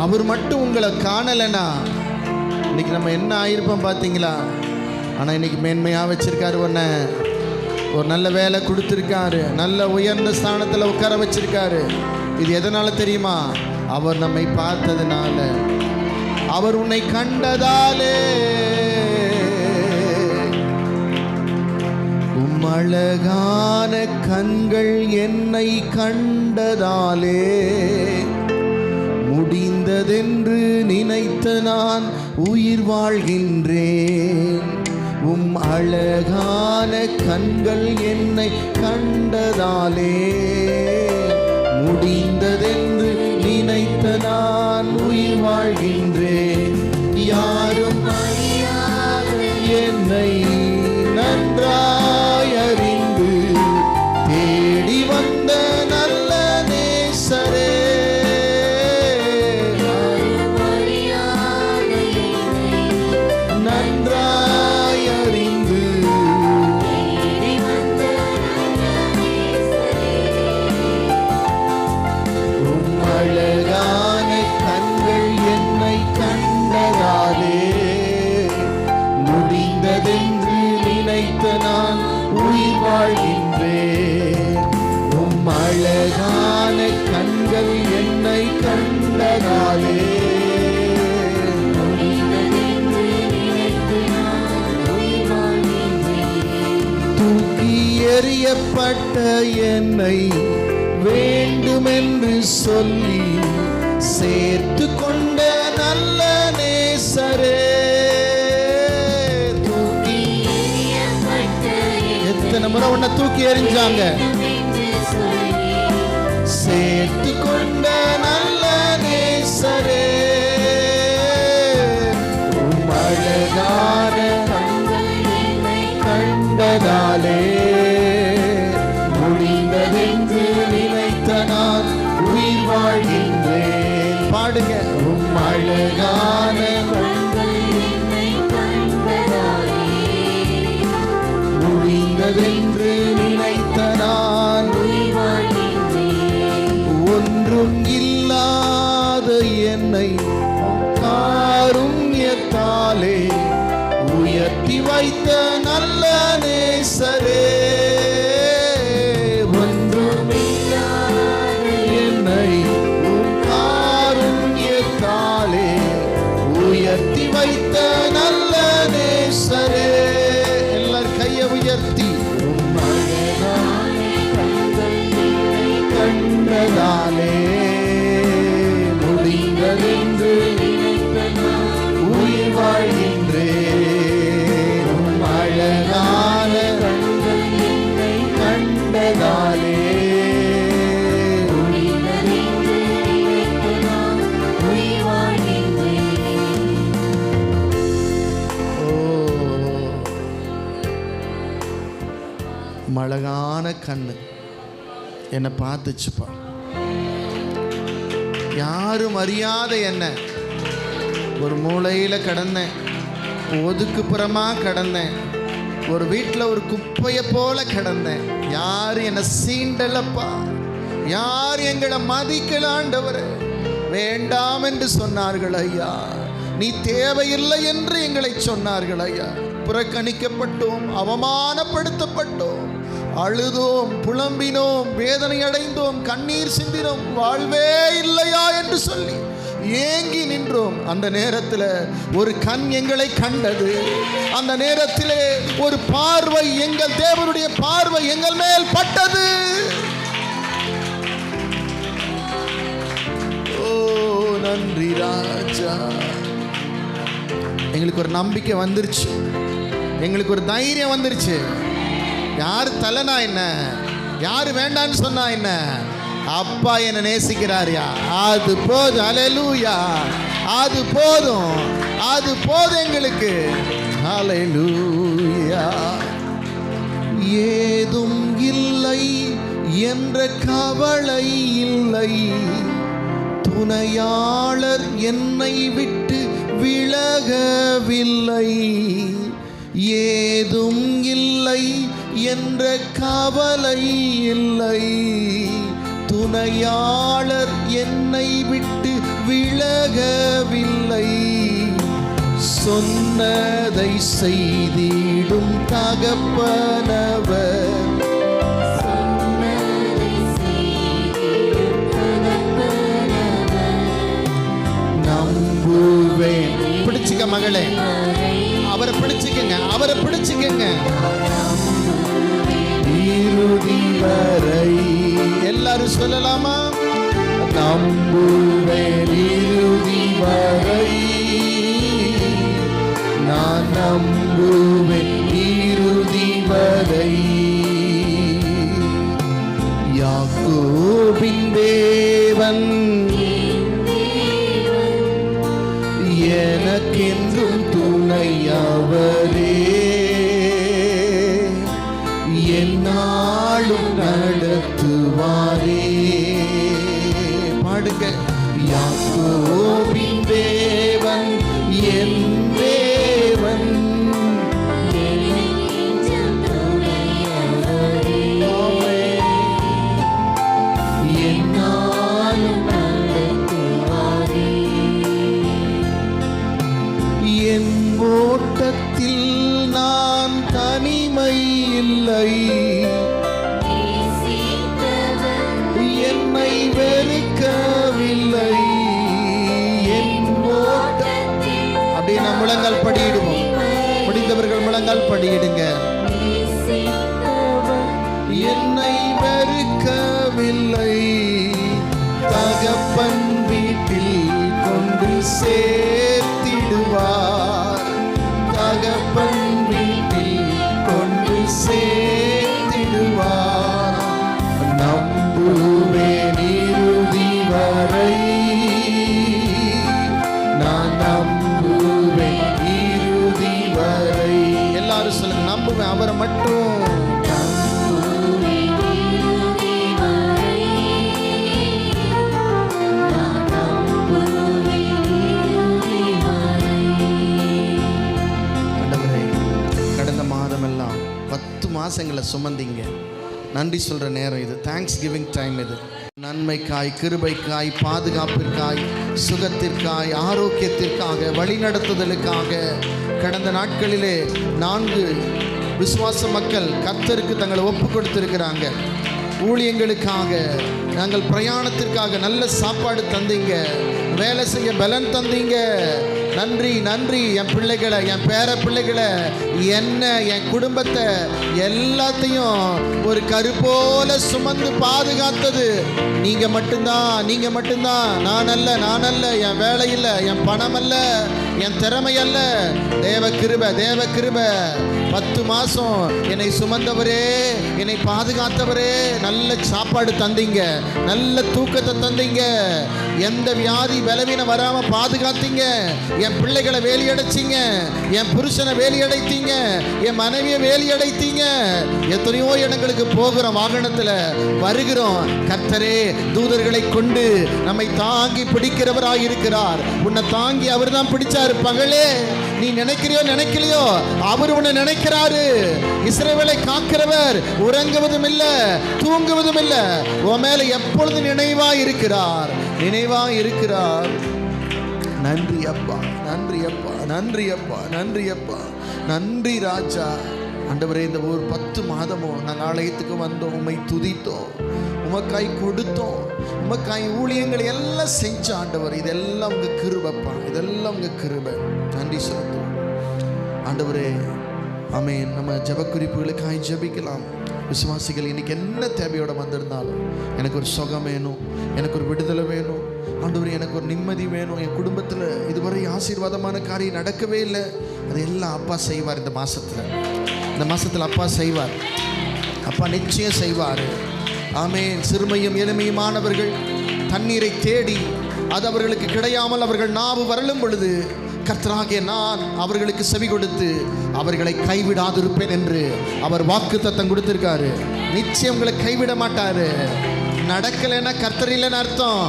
அவர் மட்டும் உங்களை காணலைன்னா இன்னைக்கு நம்ம என்ன ஆயிருப்போம் பார்த்தீங்களா? ஆனால் இன்னைக்கு மேன்மையாக வச்சிருக்காரு, உன்னை ஒரு நல்ல வேலை கொடுத்துருக்காரு, நல்ல உயர்ந்த ஸ்தானத்தில் உட்கார வச்சிருக்காரு. இது எதனால தெரியுமா? அவர் நம்மை பார்த்ததுனால, அவர் உன்னை கண்டதாலே, அழகான கண்கள் என்னை கண்டதாலே, முடிந்ததென்று நினைத்த நான் உயிர் வாழ்கின்றேன். அழகான கண்கள் என்னை கண்டதாலே, முடிந்ததென்று நினைத்த நான் உயிர் வாழ்கின்றேன். யாரும் அறியாத என்னை நன்றாய் அறிந்து தேடி வந்த நல்ல நேசரே, நன்றாய் அறிந்து அழகான கண்கள் என்னை கண்டதாலே, முடிந்ததென்று நினைத்த நான் உயிர் வாழ்கின்றேன். அழகான கண்கள் என்னை கண்டதாலே, தூக்கி எறியப்பட்ட என்னை வேண்டுமென்று சொல்லி சேர்த்து கொண்ட நல்ல நேசரே, எத்தனை முறை உன்னை தூக்கி எறிஞ்சாங்க, சேர்த்து கொண்ட நல்ல நேசரே, அழகான கண்டதாலே, முடிந்ததென்று நினைத்த நான் உயிர் வாழ்கின்றேன். பாடுங்க. அழகான முடிந்ததென்று நினைத்த நான் உயிர் வாழ்கின்றேன். ஒன்றும் இல்லாத என்னை காருண்யத்தாலே உயர்த்தி வைத்த நல்ல நேசரே, ஒன்றும் இல்லாத என்னை காருண்யத்தாலே உயர்த்தி வைத்த நல்ல நேசரே. எல்லாரும் கையை உயர்த்தி கண்டதாலே, முடிந்ததென்று உயிர் வாழ்கின்றேன். அழகான கண்டதாலே, அழகான கண்ணு என்னை பார்த்துச்சுப்பா. யாரும் அறியாத என்ன ஒரு மூலையில் கடந்தேன், ஒதுக்குப்புறமாக கடந்தேன், ஒரு வீட்டில் ஒரு குப்பையை போல கடந்தேன். யாரும் என்னை சீண்டலப்பா, யார் எங்களை மதிக்கல ஆண்டவரே, வேண்டாம் என்று சொன்னார்கள் ஐயா, நீ தேவையில்லை என்று எங்களை சொன்னார்கள் ஐயா. புறக்கணிக்கப்பட்டோம், அவமானப்படுத்தப்பட்டோம், அழுதோம், புலம்பினோம், வேதனை அடைந்தோம், கண்ணீர் சிந்தினோம், வாழ்வே இல்லையா என்று சொல்லி ஏங்கி நின்றோம். அந்த நேரத்தில் ஒரு கண் எங்களை கண்டது. அந்த நேரத்திலே ஒரு பார்வை, எங்கள் தேவனுடைய பார்வை எங்கள் மேல் பட்டது. ஓ நன்றி ராஜா. எங்களுக்கு ஒரு நம்பிக்கை வந்துருச்சு, எங்களுக்கு ஒரு தைரியம் வந்துருச்சு. யார் தலைனா என்ன, யார் வேண்டான்னு சொன்னா என்ன, அப்பா என்ன நேசிக்கிறாரியா, அது போதும். ஹல்லேலூயா, அது போதும், அது போதும் எங்களுக்கு. ஹல்லேலூயா. ஏதும் இல்லை என்ற கவலை இல்லை, துணையாளர் என்னை விட்டு விலகவில்லை. ஏதும் இல்லை என்ற கவலை இல்லை, துணையாளர் என்னை விட்டு விலகவில்லை. சொன்னதை செய்திடும் தகப்பனவர், நம்புவேன் மகளே, அவரை பிடிச்சுக்கங்க, அவரை பிடிச்சுக்கங்க. இறுதி வரை எல்லாரும் சொல்லலாமா? நம்புவேன் இறுதி வரை, நான் நம்புவேன் இறுதி வரை. யாக்கோபின் தேவன் எனக்கென்றும் துணையவரே, என்னாலும் நடத்துவாரே. பாடுங்க. யாக்கோபின் தேவன் என் தேவன், என்னாலும் நடத்துவாரே. என் ஓட்டத்தில் நான் தனிமை இல்லை, என்னை வெறுக்கவில்லை. என் ஓட்டத்தில் அப்படியே நான் முழங்கால் படியிடுவோம். முடிந்தவர்கள் முழங்கால் படியிடுங்க. என்னை வெறுக்கவில்லை, தகப்பன் வீட்டில் கொண்டு சேர்த்திடுவார். தகப்பன் வீட்டில் கொண்டு சேர்த்திடுவார். நம்புவேன் இறுதி வரை, நான் நம்புவேன் இறுதி வரை. எல்லாரும் சொல்லுங்க, நம்புவேன் அவரை மட்டும். மாதமெல்லாம் 10 மாசங்களை சுமந்தீங்க. நன்றி சொல்ற நேரம் இது. தேங்க்ஸ் கிவிங் டைம் இது. நன்மைக்காய், கிருபைக்காய், பாதுகாப்பிற்காய், சுகத்திற்காய், ஆரோக்கியத்திற்காக, வழிநடத்துதலுக்காக கடந்த நாட்களிலே 4 விசுவாச மக்கள் கர்த்தருக்கு தங்களை ஒப்பு கொடுத்திருக்கிறாங்க. ஊழியங்களுக்காக, நாங்கள் பிரயாணத்திற்காக நல்ல சாப்பாடு தந்தீங்க, வேலை செய்ய பலன் தந்தீங்க. நன்றி நன்றி. என் பிள்ளைகளை, என் பேர பிள்ளைகளை, என்ன, என் குடும்பத்தை எல்லாத்தையும் ஒரு கருப்போல சுமந்து பாதுகாத்தது நீங்க மட்டும்தான், நீங்க மட்டும்தான். நான் அல்ல, நான் அல்ல, என் வேலை இல்லை, என் பணம் அல்ல, என் திறமை அல்ல. தேவ கிருபை, தேவ கிருபை. 10 மாசம் என்னை சுமந்தவரே, என்னை பாதுகாத்தவரே, நல்ல சாப்பாடு தந்தீங்க, நல்ல தூக்கத்தை தந்தீங்க, எந்த வியாதி பலவீனம் வராம பாதுகாத்தீங்க. என் பிள்ளைகளை வேலியடைச்சிங்க, என் புருஷனை வேலியடைத்தீங்க, என் மனைவியை வேலியடைத்தீங்க. எத்தனையோ இடங்களுக்கு போகிறோம், வாகனத்தில் வருகிறோம். கர்த்தரே தூதர்களை கொண்டு நம்மை தாங்கி பிடிக்கிறவராக இருக்கிறார். உன்னை தாங்கி அவர் தான் பிடிச்சாரு. பகலே நீ நினைக்கிறியோ நினைக்கலையோ, அவர் உன்னை நினைக்கிறாரு. இஸ்ரவேலை காக்கிறவர் உறங்குவதும் இல்ல, தூங்குவதும் இல்ல. உன் மேல எப்பொழுது நினைவா இருக்கிறார், நினைவா இருக்கிறார். நன்றி அப்பா, நன்றி அப்பா, நன்றி அப்பா, நன்றி அப்பா, நன்றி ராஜா. ஆண்டவரே, இந்த ஒரு 10 மாதமும் நாங்கள் ஆலயத்துக்கு வந்தோம், உம்மை துதித்தோம், உமக்காய் கொடுத்தோம், உமக்காய் ஊழியங்களை எல்லாம் செஞ்ச ஆண்டவர். இதெல்லாம் உங்க கிருபைப்பா, இதெல்லாம் உங்க கிருபை. நன்றி செலுத்துவோம் ஆண்டவரே. ஆமென். நம்ம ஜெப குறிப்புகளுக்காய் ஜெபிக்கலாம். விசுவாசிகள் இன்னைக்கு என்ன தேவையோட வந்திருந்தாலும், எனக்கு ஒரு சுகம் வேணும், எனக்கு ஒரு விடுதலை வேணும் ஆண்டவரே, எனக்கு ஒரு நிம்மதி வேணும், என் குடும்பத்தில் இதுவரை ஆசீர்வாதமான காரியம் நடக்கவே இல்லை, அதெல்லாம் அப்பா செய்வார். இந்த மாசத்தில் அப்பா செய்வார். அப்பா நிச்சயம் செய்வார். ஆமென். சிறுமையும் எளிமையுமானவர்கள் தண்ணீரை தேடி அது அவர்களுக்கு கிடையாமல் அவர்கள் நாவு வரலும் பொழுது கர்த்தராகிய நான் அவர்களுக்கு செவி கொடுத்து அவர்களை கைவிடாதிருப்பேன் என்று அவர் வாக்குத்தத்தம் கொடுத்திருக்காரு. நிச்சயம் உங்களை கைவிட மாட்டாரு. நடக்கலைன்னா கர்த்தர் இல்லைன்னு அர்த்தம்,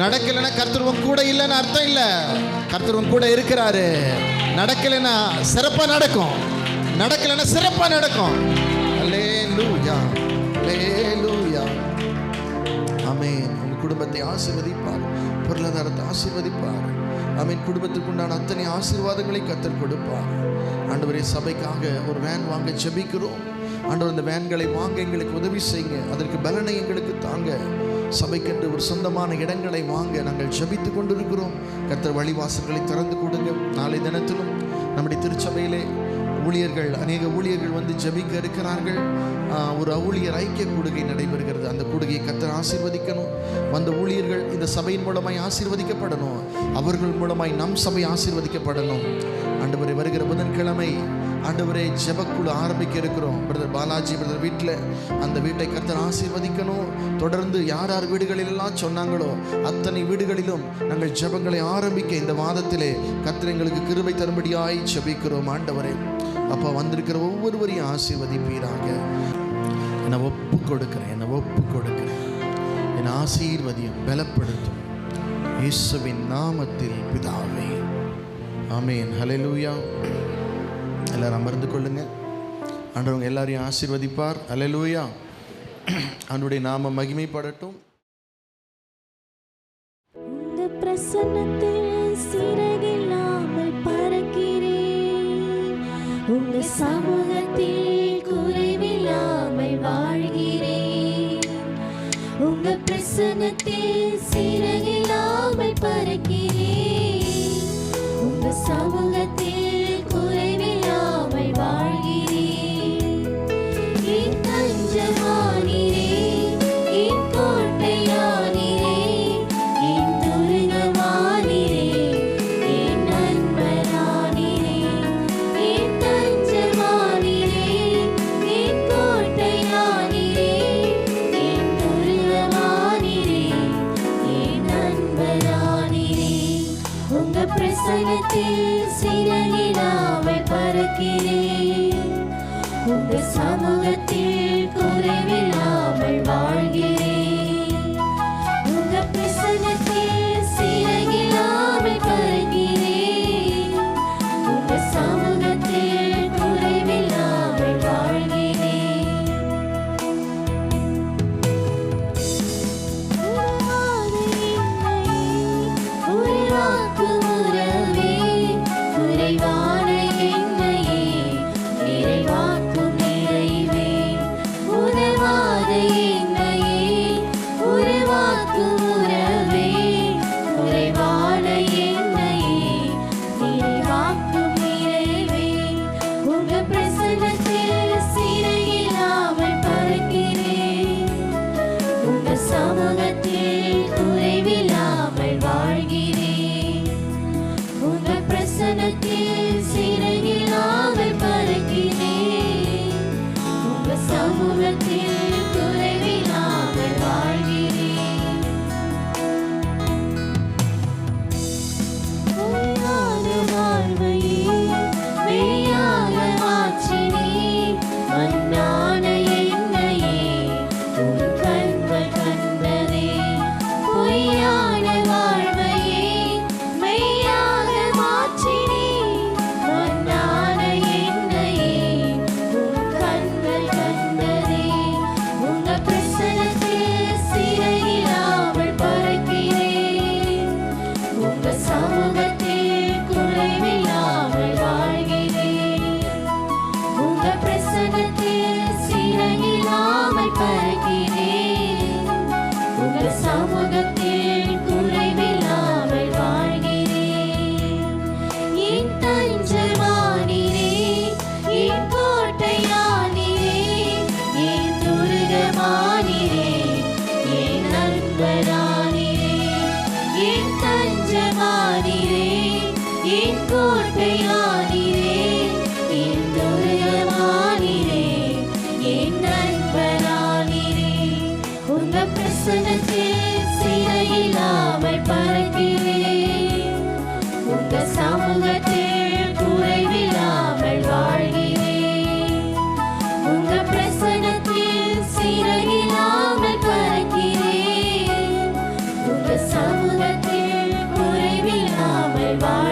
நடக்கலைன்னா கர்த்தர் உன் கூட இல்லைன்னு அர்த்தம் இல்லை. கர்த்தர் உன் கூட இருக்கிறாரு. நடக்கலைன்னா சிறப்பாக நடக்கும், நடக்கலைன்னா சிறப்பாக நடக்கும். அல்லேலூயா, அல்லேலூயா. ஆமென். உங்கள் குடும்பத்தை ஆசீர்வதிப்பார், பொருளாதாரத்தை ஆசீர்வதிப்பார். ஆமென். குடும்பத்துக்கு உண்டான அத்தனை ஆசீர்வாதங்களை கர்த்தர் கொடுப்பார். ஆண்டவரே, சபைக்காக ஒரு வேன் வாங்க ஜெபிக்கிறோம். ஆண்டவர், இந்த வேன்களை வாங்க எங்களுக்கு உதவி செய்யுங்க, அதற்கு பலனை எங்களுக்கு தாங்க. சபைக்கென்று ஒரு சொந்தமான இடங்களை வாங்க நாங்கள் ஜெபித்து கொண்டிருக்கிறோம். கர்த்தர் வழிவாசல்களை திறந்து கொடுங்க. நாளை தினத்திலும் நம்முடைய திருச்சபையிலே ஊழியர்கள், அநேக ஊழியர்கள் வந்து ஜெபிக்க இருக்கிறார்கள். ஒரு ஊழியர் ஐக்கிய கூடுகை நடைபெறுகிறது. அந்த கூடுகையை கர்த்தர் ஆசீர்வதிக்கணும். வந்த ஊழியர்கள் இந்த சபையின் மூலமாய் ஆசீர்வதிக்கப்படணும். அவர்கள் மூலமாய் நம் சபை ஆசீர்வதிக்கப்படணும். ஆண்டவரே, வருகிற புதன்கிழமை ஆண்டவரே ஜெபக்குழு ஆரம்பிக்க இருக்கிறோம். பிரதர் பாலாஜி பிரதர் வீட்டில், அந்த வீட்டை கர்த்தர் ஆசீர்வதிக்கணும். தொடர்ந்து யார் யார் வீடுகளிலெல்லாம் சொன்னாங்களோ அத்தனை வீடுகளிலும் நாங்கள் ஜெபங்களை ஆரம்பிக்க இந்த மாதத்திலே கர்த்தர் எங்களுக்கு கிருபை தரும்படியாய் ஜெபிக்கிறோம். ஆண்டவரே அப்பா, வந்திருக்கிற ஒவ்வொருவரையும் ஆசீர்வதிப்பீராக. என்னை ஒப்பு கொடுக்கிறேன், என்னை ஆசீர்வதியும், பலப்படுத்தும். இயேசுவின் நாமத்தில் பிதாவே, ஆமென். ஹல்லேலூயா. எல்லாரும் அமர்ந்து கொள்ளுங்க. ஆண்டவங்க எல்லாரையும் ஆசீர்வதிப்பார். ஹல்லேலூயா. ஆண்டவருடைய நாம மகிமைப்படட்டும். உங்க பிரசன்னத்தில் சிறகில்லாமல் பறக்கிறேன், உங்க சமூகத்தில் குறைவில்லாமல் வாழ்கிறேன். உங்க பிரசன்னத்தில் சிறகில்லாமல் பறக்கிறேன், உங்க சமூகத்தில் குறைவில்லாமல் வாழ்கிறேன். என் தஞ்சமானீரே, என் கோட்டையானீரே, என் துருகமானீரே, என் நண்பரானீரே. என் தஞ்சமானீரே, என் கோட்டையானீரே, என் துருகமானீரே, என் நண்பரானீரே. உங்க பிரசன்னத்தில் சிறகில்லாமல் பறக்கிறேன், உங்க சமூகத்தில் குறைவில்லாமல் வாழ்கிறேன். உங்க பிரசன்னத்தில் சிறகில்லாமல் பறக்கிறேன், உங்க சமூகத்தில் குறைவில்லாமல் வாழ்கிறேன். உருவாக்கும் உறவே, குறைவான என்னையே நிறைவாக்கும் நிறைவே. உதவாத என்னையே உருவாக்கும் உறவே, குறைவான என்னையே நிறைவாக்கும் நிறைவே. உங்க பிரசன்னத்தில் சிறையில்லாமல் பறக்கிறேன், உங்க சமூகத்தில் குறைவில்லாமல் வாழ்கிறேன். உங்க பிரசன்னத்தில் சிறகில்லாமல் பறக்கிறேன், உங்க சமூகத்தில் குறைவில்லாமல் வாழ்கிறேன். பொய்யான வாழ்வையே மெய்யாக மாற்றினே, மண்ணான என்னையே உன் கண்கள் கண்டதே. பொய்யான வாழ்வையே மெய்யாக மாற்றினே, மண்ணான என்னையே உன் கண்கள் கண்டதே. உங்க பிரசன்னத்தில் சிறையில்லாமல் பறக்கிறேன், உங்க சமூகத்தில் குறைவில்லாமல் வாழ்கிறேன். உங்க பிரசன்னத்தில் சிறையில்லாமல் பறக்கிறேன், உங்க சமூகத்தில் குறைவில்லாமல் வாழ்கிறேன். என் தஞ்சமானீரே, என் கோட்டையானீரே, என் துருகமானீரே, என் நண்பரானீரே. என் தஞ்சமானீரே, என் கோட்டையானீரே, என் துருகமானீரே, என் நண்பரானீரே. உங்க பிரசன்னத்தில் சிறையில்லாமல் பறக்கிறேன், உங்க சமூகத்தில் குறைவில்லாமல் வாழ்கிறேன். உங்க பிரசன்னத்தில் சிறையில்லாமல் பறக்கிறேன், உங்க சமூகத்தில் குறைவில்லாமல் வாழ்கிறேன்.